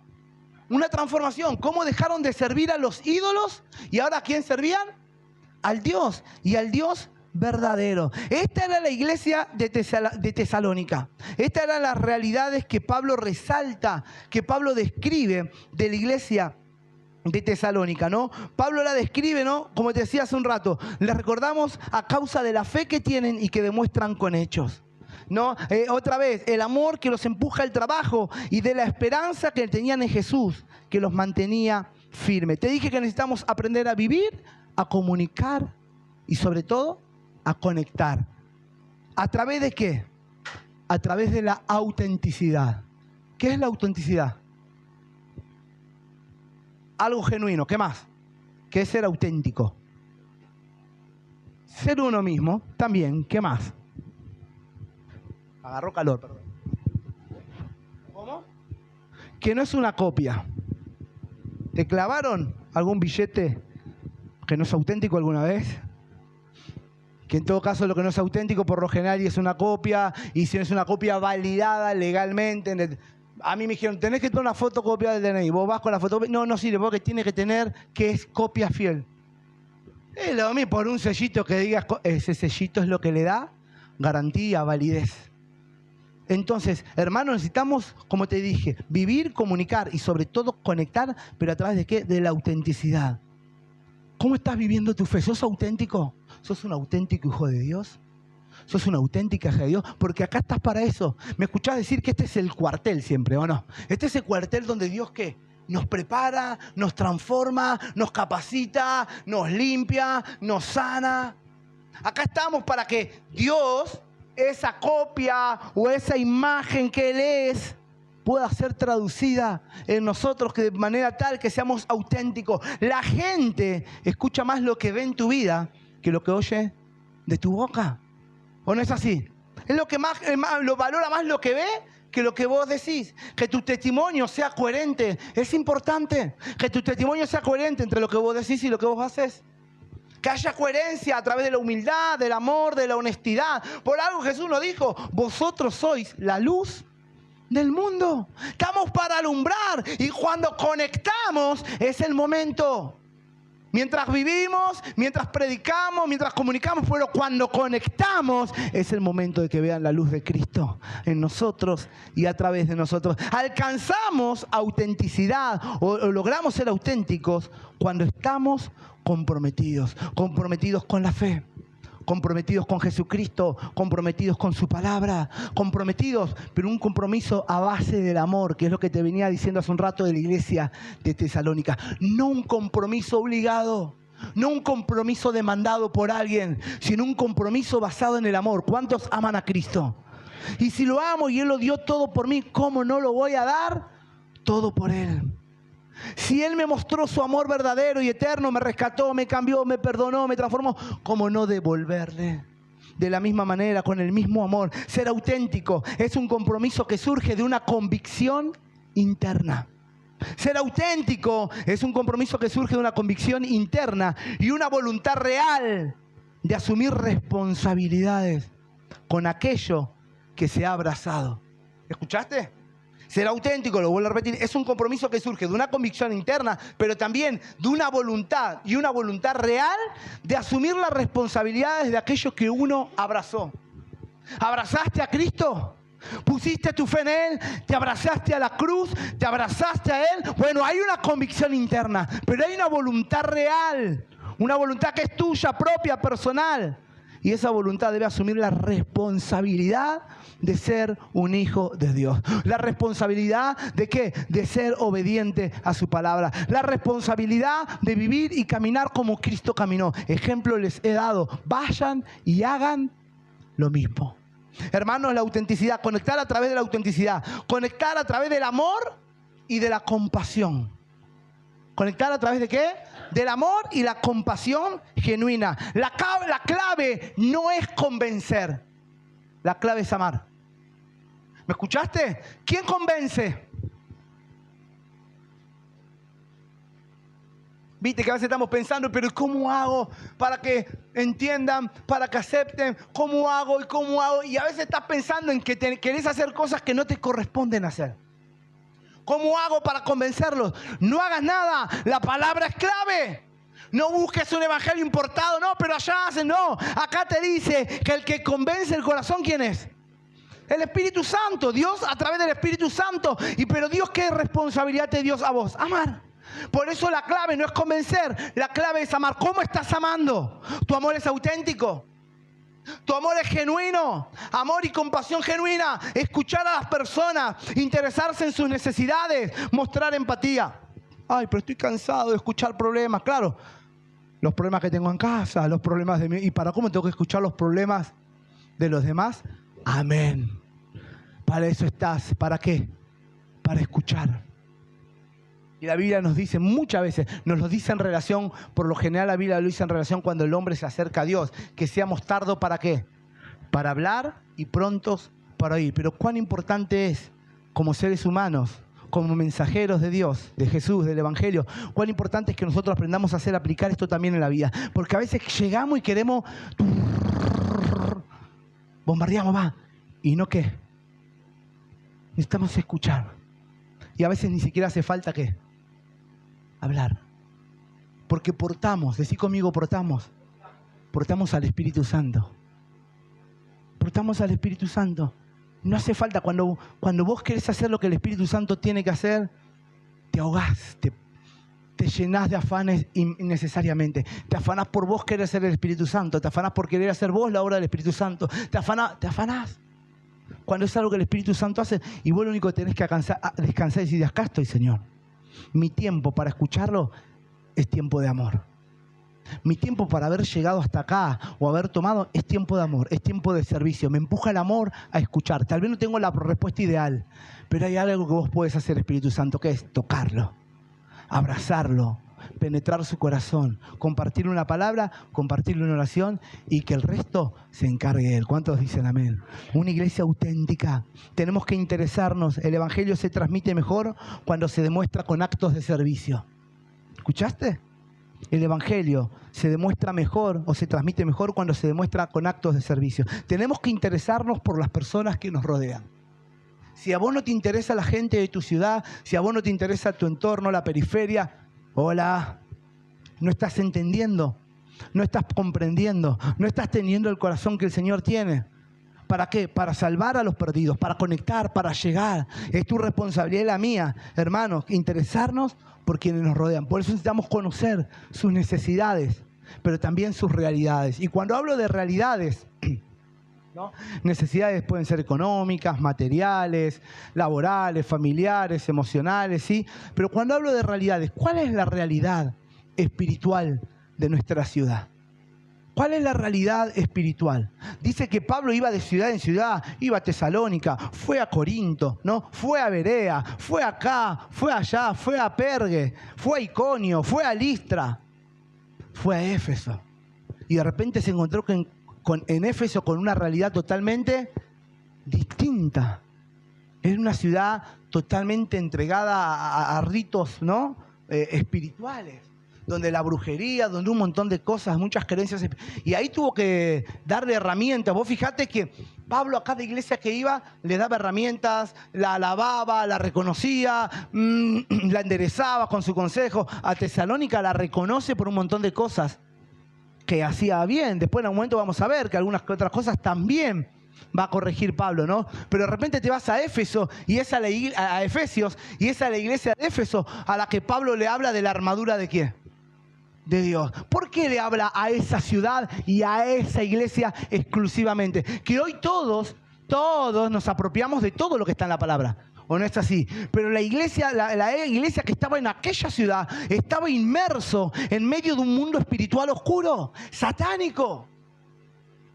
una transformación. Cómo dejaron de servir a los ídolos y ahora ¿a quién servían? Al Dios y al Dios verdadero. Esta era la iglesia de Tesalónica. Estas eran las realidades que Pablo resalta, que Pablo describe de la iglesia de Tesalónica, ¿no? Pablo la describe, ¿no? Como te decía hace un rato, les recordamos a causa de la fe que tienen y que demuestran con hechos, ¿no? Otra vez, el amor que los empuja al trabajo y de la esperanza que tenían en Jesús, que los mantenía firmes. Te dije que necesitamos aprender a vivir, a comunicar y sobre todo a conectar. ¿A través de qué? A través de la autenticidad. ¿Qué es la autenticidad? Algo genuino. ¿Qué más? ¿Qué es ser auténtico? Ser uno mismo también. ¿Qué más? Agarró calor, perdón. ¿Cómo? Que no es una copia. ¿Te clavaron algún billete que no es auténtico alguna vez? Que en todo caso lo que no es auténtico por lo general es una copia, y si no es una copia validada legalmente. A mí me dijeron, tenés que tener una fotocopia del DNI. Vos vas con la fotocopia. No sirve, porque tiene que tener que es copia fiel. Es lo mismo por un sellito que digas, ese sellito es lo que le da garantía, validez. Entonces, hermanos, necesitamos, como te dije, vivir, comunicar y sobre todo conectar, pero ¿a través de qué? De la autenticidad. ¿Cómo estás viviendo tu fe? ¿Sos auténtico? ¿Sos un auténtico hijo de Dios? ¿Sos una auténtica hija de Dios? Porque acá estás para eso. Me escuchás decir que este es el cuartel siempre, ¿o no? Este es el cuartel donde Dios, ¿qué? Nos prepara, nos transforma, nos capacita, nos limpia, nos sana. Acá estamos para que Dios, esa copia o esa imagen que Él es, pueda ser traducida en nosotros, que de manera tal que seamos auténticos. La gente escucha más lo que ve en tu vida que lo que oye de tu boca. ¿O no es así? Es lo que lo valora más lo que ve que lo que vos decís. Que tu testimonio sea coherente. Es importante que tu testimonio sea coherente entre lo que vos decís y lo que vos haces. Que haya coherencia a través de la humildad, del amor, de la honestidad. Por algo Jesús nos dijo, vosotros sois la luz del mundo. Estamos para alumbrar, y cuando conectamos es el momento. Mientras vivimos, mientras predicamos, mientras comunicamos, pero cuando conectamos es el momento de que vean la luz de Cristo en nosotros y a través de nosotros. Alcanzamos autenticidad o logramos ser auténticos cuando estamos comprometidos con la fe, comprometidos con Jesucristo, comprometidos con su palabra, comprometidos, pero un compromiso a base del amor, que es lo que te venía diciendo hace un rato de la iglesia de Tesalónica. No un compromiso obligado, no un compromiso demandado por alguien, sino un compromiso basado en el amor. ¿Cuántos aman a Cristo? Y si lo amo y Él lo dio todo por mí, ¿cómo no lo voy a dar todo por Él? Si Él me mostró su amor verdadero y eterno, me rescató, me cambió, me perdonó, me transformó, ¿cómo no devolverle? De la misma manera, con el mismo amor. Ser auténtico es un compromiso que surge de una convicción interna. Ser auténtico es un compromiso que surge de una convicción interna y una voluntad real de asumir responsabilidades con aquello que se ha abrazado. ¿Escuchaste? Ser auténtico, lo vuelvo a repetir, es un compromiso que surge de una convicción interna, pero también de una voluntad y una voluntad real de asumir las responsabilidades de aquello que uno abrazó. ¿Abrazaste a Cristo? ¿Pusiste tu fe en Él? ¿Te abrazaste a la cruz? ¿Te abrazaste a Él? Bueno, hay una convicción interna, pero hay una voluntad real, una voluntad que es tuya, propia, personal. Y esa voluntad debe asumir la responsabilidad de ser un hijo de Dios. La responsabilidad de ¿qué? De ser obediente a su palabra. La responsabilidad de vivir y caminar como Cristo caminó. Ejemplo les he dado. Vayan y hagan lo mismo. Hermanos, la autenticidad. Conectar a través de la autenticidad. Conectar a través del amor y de la compasión. ¿Conectar a través de qué? Del amor y la compasión genuina. La clave no es convencer. La clave es amar. ¿Me escuchaste? ¿Quién convence? Viste que a veces estamos pensando, pero ¿cómo hago para que entiendan, para que acepten? ¿Cómo hago y cómo hago? Y a veces estás pensando en que querés hacer cosas que no te corresponden hacer. ¿Cómo hago para convencerlos? No hagas nada. La palabra es clave. No busques un evangelio importado. No, pero allá hacen. No. Acá te dice que el que convence el corazón, ¿quién es? El Espíritu Santo. Dios a través del Espíritu Santo. Pero Dios, ¿qué responsabilidad te dio a vos? Amar. Por eso la clave no es convencer. La clave es amar. ¿Cómo estás amando? ¿Tu amor es auténtico? Tu amor es genuino, amor y compasión genuina, escuchar a las personas, interesarse en sus necesidades, mostrar empatía. Ay, pero estoy cansado de escuchar problemas. Claro, los problemas que tengo en casa, los problemas de mí. ¿Y para cómo tengo que escuchar los problemas de los demás? Amén. Para eso estás. ¿Para qué? Para escuchar. Y la Biblia nos dice muchas veces, nos lo dice en relación, por lo general la Biblia lo dice en relación cuando el hombre se acerca a Dios, que seamos tardos ¿para qué? Para hablar y prontos para oír. Pero cuán importante es, como seres humanos, como mensajeros de Dios, de Jesús, del Evangelio, cuán importante es que nosotros aprendamos a aplicar esto también en la vida. Porque a veces llegamos y queremos, bombardeamos, va, y no qué. Necesitamos escuchar. Y a veces ni siquiera hace falta ¿qué? Hablar. Porque portamos, decí conmigo, portamos al Espíritu Santo. Portamos al Espíritu Santo. No hace falta, cuando vos querés hacer lo que el Espíritu Santo tiene que hacer, te ahogás, te llenás de afanes innecesariamente. Te afanás por vos querer ser el Espíritu Santo, te afanás por querer hacer vos la obra del Espíritu Santo, te afanás. Cuando es algo que el Espíritu Santo hace y vos lo único que tenés que descansar y decir, acá estoy, Señor. Mi tiempo para escucharlo es tiempo de amor. Mi tiempo para haber llegado hasta acá o haber tomado es tiempo de amor, es tiempo de servicio. Me empuja el amor a escuchar. Tal vez no tengo la respuesta ideal, pero hay algo que vos podés hacer, Espíritu Santo, que es tocarlo, abrazarlo, penetrar su corazón, compartirle una palabra, compartirle una oración y que el resto se encargue de él. ¿Cuántos dicen amén? Una iglesia auténtica. Tenemos que interesarnos. El evangelio se transmite mejor cuando se demuestra con actos de servicio. ¿Escuchaste? El evangelio se demuestra mejor o se transmite mejor cuando se demuestra con actos de servicio. Tenemos que interesarnos por las personas que nos rodean. Si a vos no te interesa la gente de tu ciudad, si a vos no te interesa tu entorno, la periferia, hola, no estás entendiendo, no estás comprendiendo, no estás teniendo el corazón que el Señor tiene. ¿Para qué? Para salvar a los perdidos, para conectar, para llegar. Es tu responsabilidad y la mía, hermanos, interesarnos por quienes nos rodean. Por eso necesitamos conocer sus necesidades, pero también sus realidades. Y cuando hablo de realidades, ¿no? Necesidades pueden ser económicas, materiales, laborales, familiares, emocionales, ¿sí? Pero cuando hablo de realidades, ¿cuál es la realidad espiritual de nuestra ciudad? ¿Cuál es la realidad espiritual? Dice que Pablo iba de ciudad en ciudad, iba a Tesalónica, fue a Corinto, ¿no? Fue a Berea, fue acá, fue allá, fue a Pergue, fue a Iconio, fue a Listra, fue a Éfeso. Y de repente se encontró en Éfeso con una realidad totalmente distinta. Es una ciudad totalmente entregada a ritos, ¿no? Espirituales. donde la brujería, donde un montón de cosas, muchas creencias. Y ahí tuvo que darle herramientas. Vos fijate que Pablo a cada iglesia que iba le daba herramientas, la alababa, la reconocía, la enderezaba con su consejo. A Tesalónica la reconoce por un montón de cosas que hacía bien. Después en algún momento vamos a ver que algunas que otras cosas también va a corregir Pablo, ¿no? Pero de repente te vas a Éfeso y es a Efesios y es a la iglesia de Éfeso a la que Pablo le habla de la armadura de ¿qué? De Dios. ¿Por qué le habla a esa ciudad y a esa iglesia exclusivamente? Que hoy todos nos apropiamos de todo lo que está en la palabra. ¿O no es así? Pero la iglesia que estaba en aquella ciudad estaba inmerso en medio de un mundo espiritual oscuro, satánico.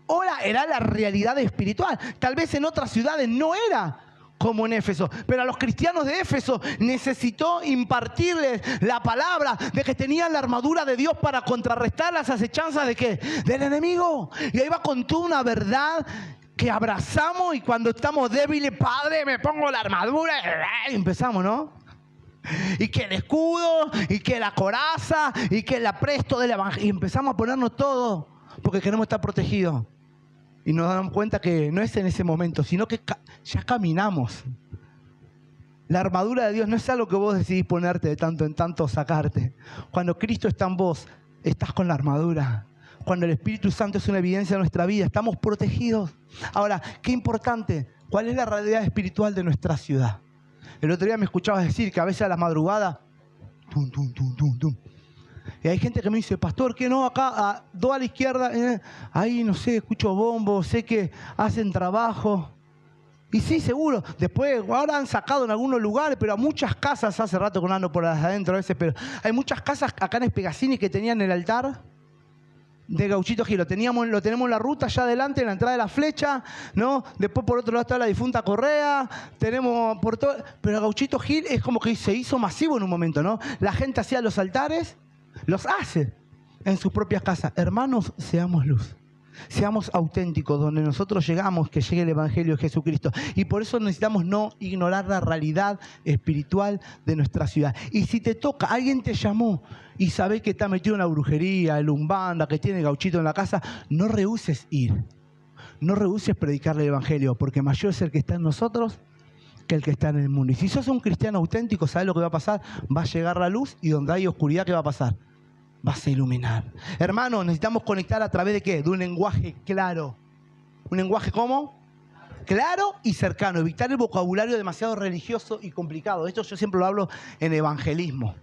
Ahora era la realidad espiritual. Tal vez en otras ciudades no era como en Éfeso. Pero a los cristianos de Éfeso necesitó impartirles la palabra de que tenían la armadura de Dios para contrarrestar las acechanzas ¿de qué? Del enemigo. Y ahí va con toda una verdad que abrazamos y cuando estamos débiles, Padre, me pongo la armadura y empezamos, ¿no? Y que el escudo, y que la coraza, y que el apresto del evangelio. Y empezamos a ponernos todo porque queremos estar protegidos. Y nos damos cuenta que no es en ese momento, sino que ya caminamos. La armadura de Dios no es algo que vos decidís ponerte de tanto en tanto, sacarte. Cuando Cristo está en vos, estás con la armadura. Cuando el Espíritu Santo es una evidencia de nuestra vida, estamos protegidos. Ahora, qué importante, ¿cuál es la realidad espiritual de nuestra ciudad? El otro día me escuchabas decir que a veces a la madrugada, tum, tum, tum, tum, tum. Y hay gente que me dice, pastor, ¿qué no? Acá, dos a la izquierda, ahí no sé, escucho bombos, sé que hacen trabajo. Y sí, seguro. Después, ahora han sacado en algunos lugares, pero a muchas casas, hace rato que no ando por adentro a veces, pero hay muchas casas acá en Espegacini que tenían el altar de Gauchito Gil. Lo tenemos en la ruta allá adelante, en la entrada de la flecha, ¿no? Después por otro lado está la difunta Correa, tenemos por todo. Pero Gauchito Gil es como que se hizo masivo en un momento, ¿no? La gente hacía los altares, los hace en sus propias casas. Hermanos, seamos luz. Seamos auténticos, donde nosotros llegamos, que llegue el Evangelio de Jesucristo. Y por eso necesitamos no ignorar la realidad espiritual de nuestra ciudad. Y si te toca, alguien te llamó y sabés que está metido en la brujería, en la umbanda, que tiene Gauchito en la casa, no rehuses ir. No rehuses predicarle el Evangelio, porque mayor es el que está en nosotros que el que está en el mundo. Y si sos un cristiano auténtico, ¿sabes lo que va a pasar? Va a llegar la luz y donde hay oscuridad, ¿qué va a pasar? Vas a iluminar. Hermanos, necesitamos conectar a través de ¿qué? De un lenguaje claro. ¿Un lenguaje cómo? Claro y cercano. Evitar el vocabulario demasiado religioso y complicado. Esto yo siempre lo hablo en evangelismo.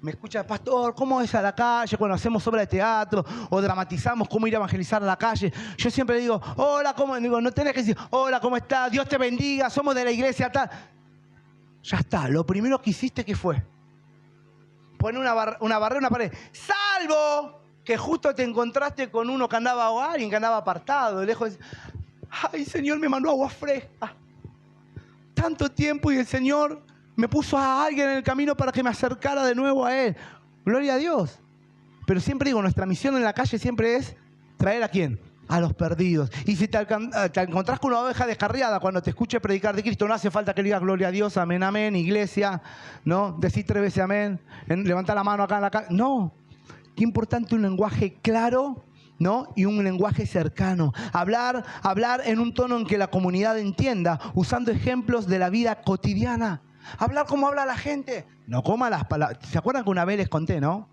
Me escucha, pastor, ¿cómo es a la calle cuando hacemos obra de teatro o dramatizamos cómo ir a evangelizar a la calle? Yo siempre digo, hola, ¿cómo? Digo, no tenés que decir, hola, ¿cómo estás? Dios te bendiga, somos de la iglesia tal. Ya está. Lo primero que hiciste, ¿qué fue? Poner una barrera, una pared. ¡Salvo! Que justo te encontraste con uno que andaba o alguien que andaba apartado, lejos. ¡Ay, Señor, me mandó agua fresca! Tanto tiempo y el Señor me puso a alguien en el camino para que me acercara de nuevo a Él. Gloria a Dios. Pero siempre digo, nuestra misión en la calle siempre es traer ¿a quién? A los perdidos. Y si te encontrás con una oveja descarriada cuando te escuche predicar de Cristo, no hace falta que le digas gloria a Dios, amén, amén, iglesia, ¿no? Decir 3 veces amén, levantar la mano acá en la calle. No. Qué importante un lenguaje claro, ¿no? Y un lenguaje cercano. Hablar en un tono en que la comunidad entienda, usando ejemplos de la vida cotidiana. Hablar como habla la gente. No como las palabras. ¿Se acuerdan que una vez les conté, no?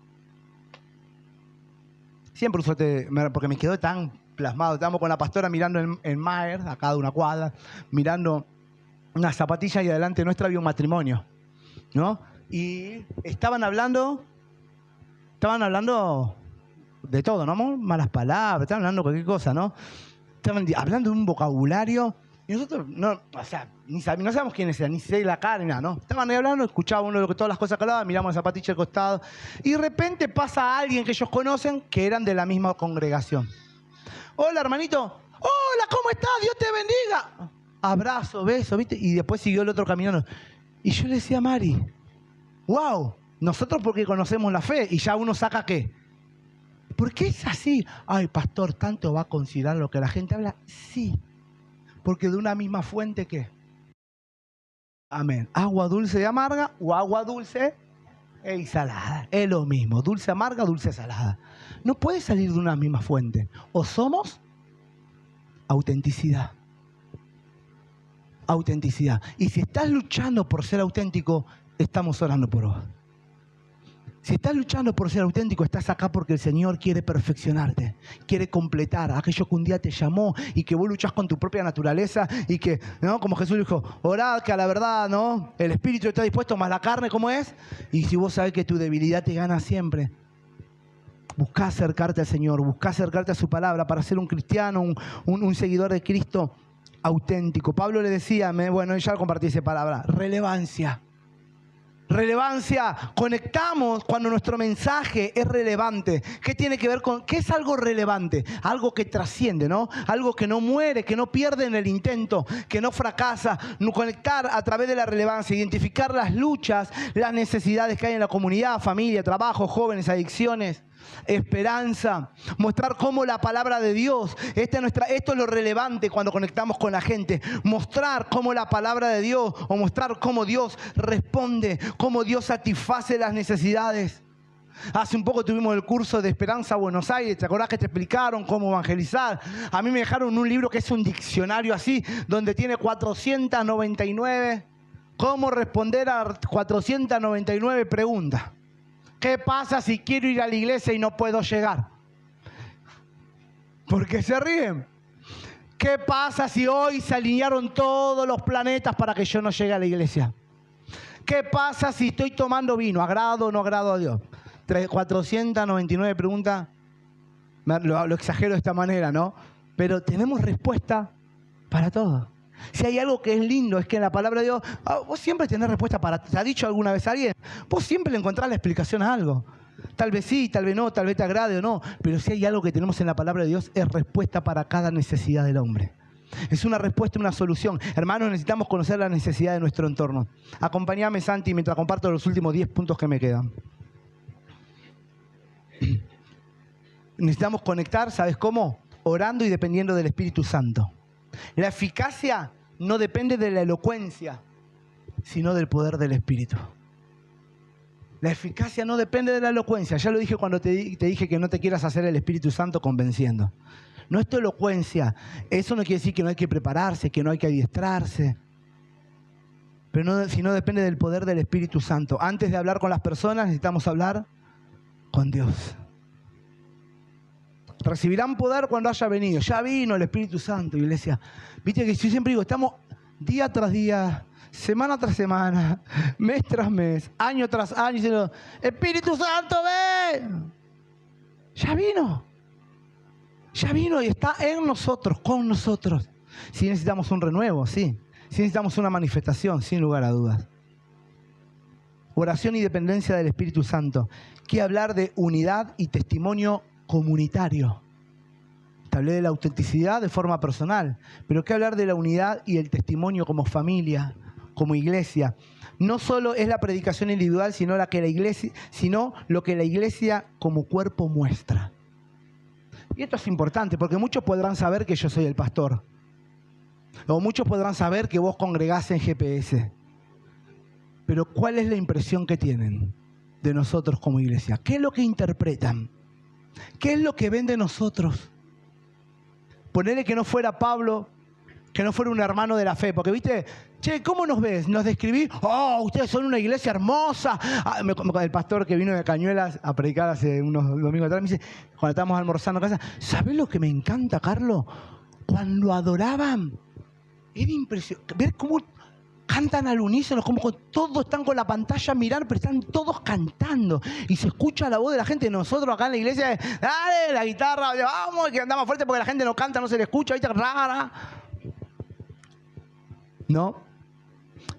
Siempre uso porque me quedó tan plasmado. Estábamos con la pastora mirando en Maer, acá de una cuadra, mirando unas zapatillas y adelante nuestra había un matrimonio, ¿no? Y estaban hablando de todo, ¿no? Malas palabras, estaban hablando cualquier cosa, ¿no? Estaban hablando de un vocabulario y nosotros no sabemos quiénes eran, ni sé la cara ni nada, ¿no? Estaban ahí hablando, escuchaba uno de todas las cosas que hablaba, miramos la zapatilla al costado y de repente pasa a alguien que ellos conocen que eran de la misma congregación. Hola, hermanito. Hola, ¿cómo estás? Dios te bendiga. Abrazo, beso, ¿viste? Y después siguió el otro caminando. Y yo le decía a Mari, wow, nosotros porque conocemos la fe y ya uno saca ¿qué? ¿Por qué es así? Ay, pastor, ¿tanto va a considerar lo que la gente habla? Sí, porque de una misma fuente ¿qué? Amén. ¿Agua dulce y amarga o agua dulce Es salada, es lo mismo. Dulce amarga, dulce salada. No puede salir de una misma fuente. O somos autenticidad. Autenticidad. Y si estás luchando por ser auténtico, estamos orando por vos. Si estás luchando por ser auténtico, estás acá porque el Señor quiere perfeccionarte, quiere completar aquello que un día te llamó y que vos luchás con tu propia naturaleza y que, ¿no? Como Jesús dijo, orad que a la verdad, ¿no? El espíritu está dispuesto, más la carne, ¿cómo es? Y si vos sabés que tu debilidad te gana siempre, buscá acercarte al Señor, buscá acercarte a su palabra para ser un cristiano, un seguidor de Cristo auténtico. Pablo le decía, bueno, ya compartí esa palabra, relevancia. Relevancia, conectamos cuando nuestro mensaje es relevante. ¿Qué tiene que ver con qué es algo relevante? Algo que trasciende, ¿no? Algo que no muere, que no pierde en el intento, que no fracasa. Conectar a través de la relevancia, identificar las luchas, las necesidades que hay en la comunidad, familia, trabajo, jóvenes, adicciones, esperanza. Mostrar cómo la palabra de Dios, esto es lo relevante cuando conectamos con la gente. Mostrar cómo la palabra de Dios, o mostrar cómo Dios responde, cómo Dios satisface las necesidades. Hace un poco tuvimos el curso de Esperanza Buenos Aires. ¿Te acordás que te explicaron cómo evangelizar? A mí me dejaron un libro que es un diccionario así, donde tiene 499. ¿Cómo responder a 499 preguntas? ¿Qué pasa si quiero ir a la iglesia y no puedo llegar? ¿Por qué se ríen? ¿Qué pasa si hoy se alinearon todos los planetas para que yo no llegue a la iglesia? ¿Qué pasa si estoy tomando vino? ¿Agrado o no agrado a Dios? 499 preguntas. Lo exagero de esta manera, ¿no? Pero tenemos respuesta para todo. Si hay algo que es lindo, es que en la palabra de Dios, vos siempre tenés respuesta para... ¿Te ha dicho alguna vez alguien? Vos siempre le encontrás la explicación a algo. Tal vez sí, tal vez no, tal vez te agrade o no. Pero si hay algo que tenemos en la palabra de Dios, es respuesta para cada necesidad del hombre. Es una respuesta, una solución. Hermanos, necesitamos conocer la necesidad de nuestro entorno. Acompáñame, Santi, mientras comparto los últimos 10 puntos que me quedan. Necesitamos conectar, ¿sabes cómo? Orando y dependiendo del Espíritu Santo. La eficacia no depende de la elocuencia, sino del poder del Espíritu. La eficacia no depende de la elocuencia. Ya lo dije cuando te dije que no te quieras hacer el Espíritu Santo convenciendo. No es tu elocuencia. Eso no quiere decir que no hay que prepararse, que no hay que adiestrarse. Pero no, sino depende del poder del Espíritu Santo. Antes de hablar con las personas, necesitamos hablar con Dios. Recibirán poder cuando haya venido. Ya vino el Espíritu Santo, iglesia. Viste que yo siempre digo, estamos día tras día, semana tras semana, mes tras mes, año tras año, diciendo, Espíritu Santo, ven. Ya vino. Ya vino y está en nosotros, con nosotros. Sí necesitamos un renuevo, sí. Sí necesitamos una manifestación, sin lugar a dudas. Oración y dependencia del Espíritu Santo. Quiere hablar de unidad y testimonio comunitario. Te hablé de la autenticidad de forma personal, pero ¿qué hablar de la unidad y el testimonio como familia, como iglesia? No solo es la predicación individual, sino lo que la iglesia como cuerpo muestra. Y esto es importante porque muchos podrán saber que yo soy el pastor. O muchos podrán saber que vos congregás en GPS. Pero ¿cuál es la impresión que tienen de nosotros como iglesia? ¿Qué es lo que interpretan? ¿Qué es lo que ven de nosotros? Ponele que no fuera Pablo, que no fuera un hermano de la fe. Porque, viste, che, ¿cómo nos ves? Nos describí, oh, ustedes son una iglesia hermosa. El pastor que vino de Cañuelas a predicar hace unos domingos atrás, me dice, cuando estábamos almorzando en casa, ¿sabés lo que me encanta, Carlos? Cuando adoraban, era impresionante. Ver cómo cantan al unísono, como todos están con la pantalla mirando, pero están todos cantando. Y se escucha la voz de la gente. Nosotros acá en la iglesia, dale, la guitarra, vamos, que andamos fuerte porque la gente no canta, no se le escucha, ¿viste? Rara. ¿No?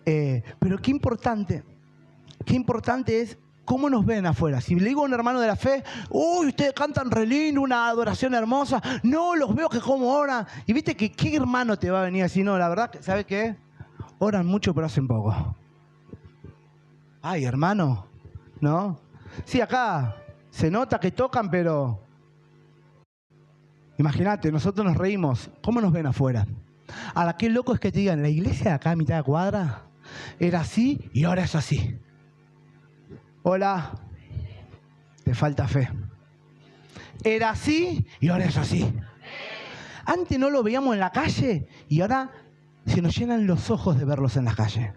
Pero qué importante es cómo nos ven afuera. Si le digo a un hermano de la fe, uy, ustedes cantan re lindo, una adoración hermosa. No, los veo que como oran. Y viste que qué hermano te va a venir así, no, la verdad, ¿sabes qué? Oran mucho pero hacen poco. Ay, hermano, ¿no? Sí, acá se nota que tocan, pero... Imagínate, nosotros nos reímos. ¿Cómo nos ven afuera? Ahora, qué loco es que te digan, la iglesia de acá a mitad de cuadra era así y ahora es así. Hola. Te falta fe. Era así y ahora es así. Antes no lo veíamos en la calle y ahora se nos llenan los ojos de verlos en la calle.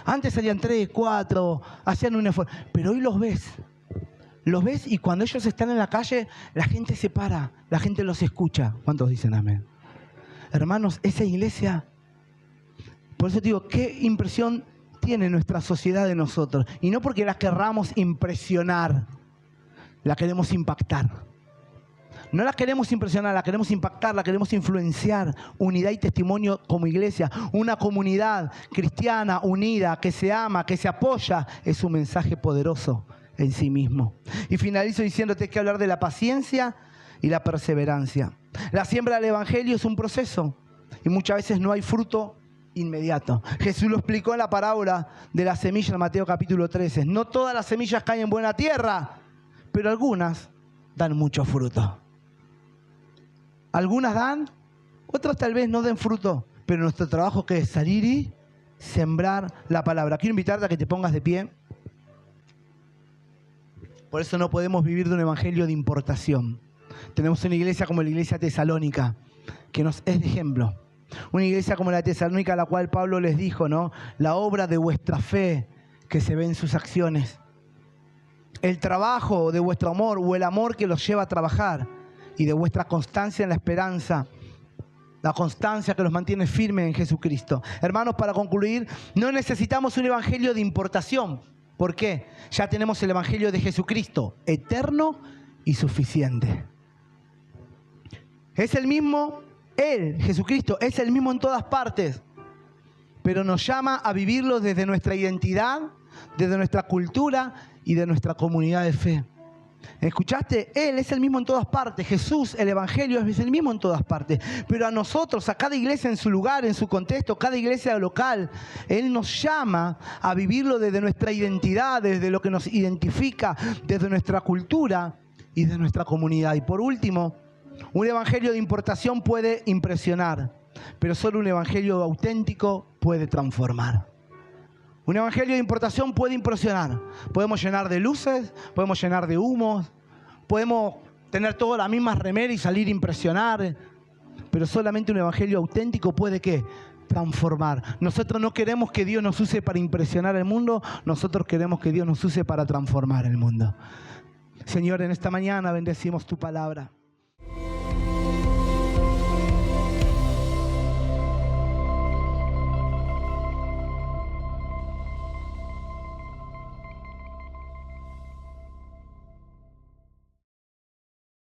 Antes salían 3, 4, hacían un esfuerzo, pero hoy los ves. Los ves y cuando ellos están en la calle, la gente se para, la gente los escucha. ¿Cuántos dicen amén? Hermanos, esa iglesia, por eso te digo, qué impresión tiene nuestra sociedad de nosotros. Y no porque la querramos impresionar, la queremos impactar. No la queremos impresionar, la queremos impactar, la queremos influenciar. Unidad y testimonio como iglesia. Una comunidad cristiana unida, que se ama, que se apoya. Es un mensaje poderoso en sí mismo. Y finalizo diciéndote que hablar de la paciencia y la perseverancia. La siembra del evangelio es un proceso. Y muchas veces no hay fruto inmediato. Jesús lo explicó en la parábola de la semilla en Mateo capítulo 13. No todas las semillas caen en buena tierra, pero algunas dan mucho fruto. Algunas dan, otras tal vez no den fruto, pero nuestro trabajo que es salir y sembrar la palabra. Quiero invitarte a que te pongas de pie. Por eso no podemos vivir de un evangelio de importación. Tenemos una iglesia como la iglesia tesalónica, que nos es de ejemplo. Una iglesia como la tesalónica a la cual Pablo les dijo, ¿no? La obra de vuestra fe que se ve en sus acciones. El trabajo de vuestro amor o el amor que los lleva a trabajar. Y de vuestra constancia en la esperanza, la constancia que los mantiene firmes en Jesucristo. Hermanos, para concluir, no necesitamos un evangelio de importación. ¿Por qué? Ya tenemos el evangelio de Jesucristo, eterno y suficiente. Es el mismo, Él, Jesucristo, es el mismo en todas partes, pero nos llama a vivirlo desde nuestra identidad, desde nuestra cultura y de nuestra comunidad de fe. ¿Escuchaste? Él es el mismo en todas partes. Jesús, el evangelio, es el mismo en todas partes. Pero a nosotros, a cada iglesia en su lugar, en su contexto, cada iglesia local, Él nos llama a vivirlo desde nuestra identidad, desde lo que nos identifica, desde nuestra cultura y de nuestra comunidad. Y por último, un evangelio de importación puede impresionar, pero solo un evangelio auténtico puede transformar. Un evangelio de importación puede impresionar. Podemos llenar de luces, podemos llenar de humos, podemos tener todas las mismas remeras y salir a impresionar. Pero solamente un evangelio auténtico puede, ¿qué? Transformar. Nosotros no queremos que Dios nos use para impresionar el mundo, nosotros queremos que Dios nos use para transformar el mundo. Señor, en esta mañana bendecimos tu palabra.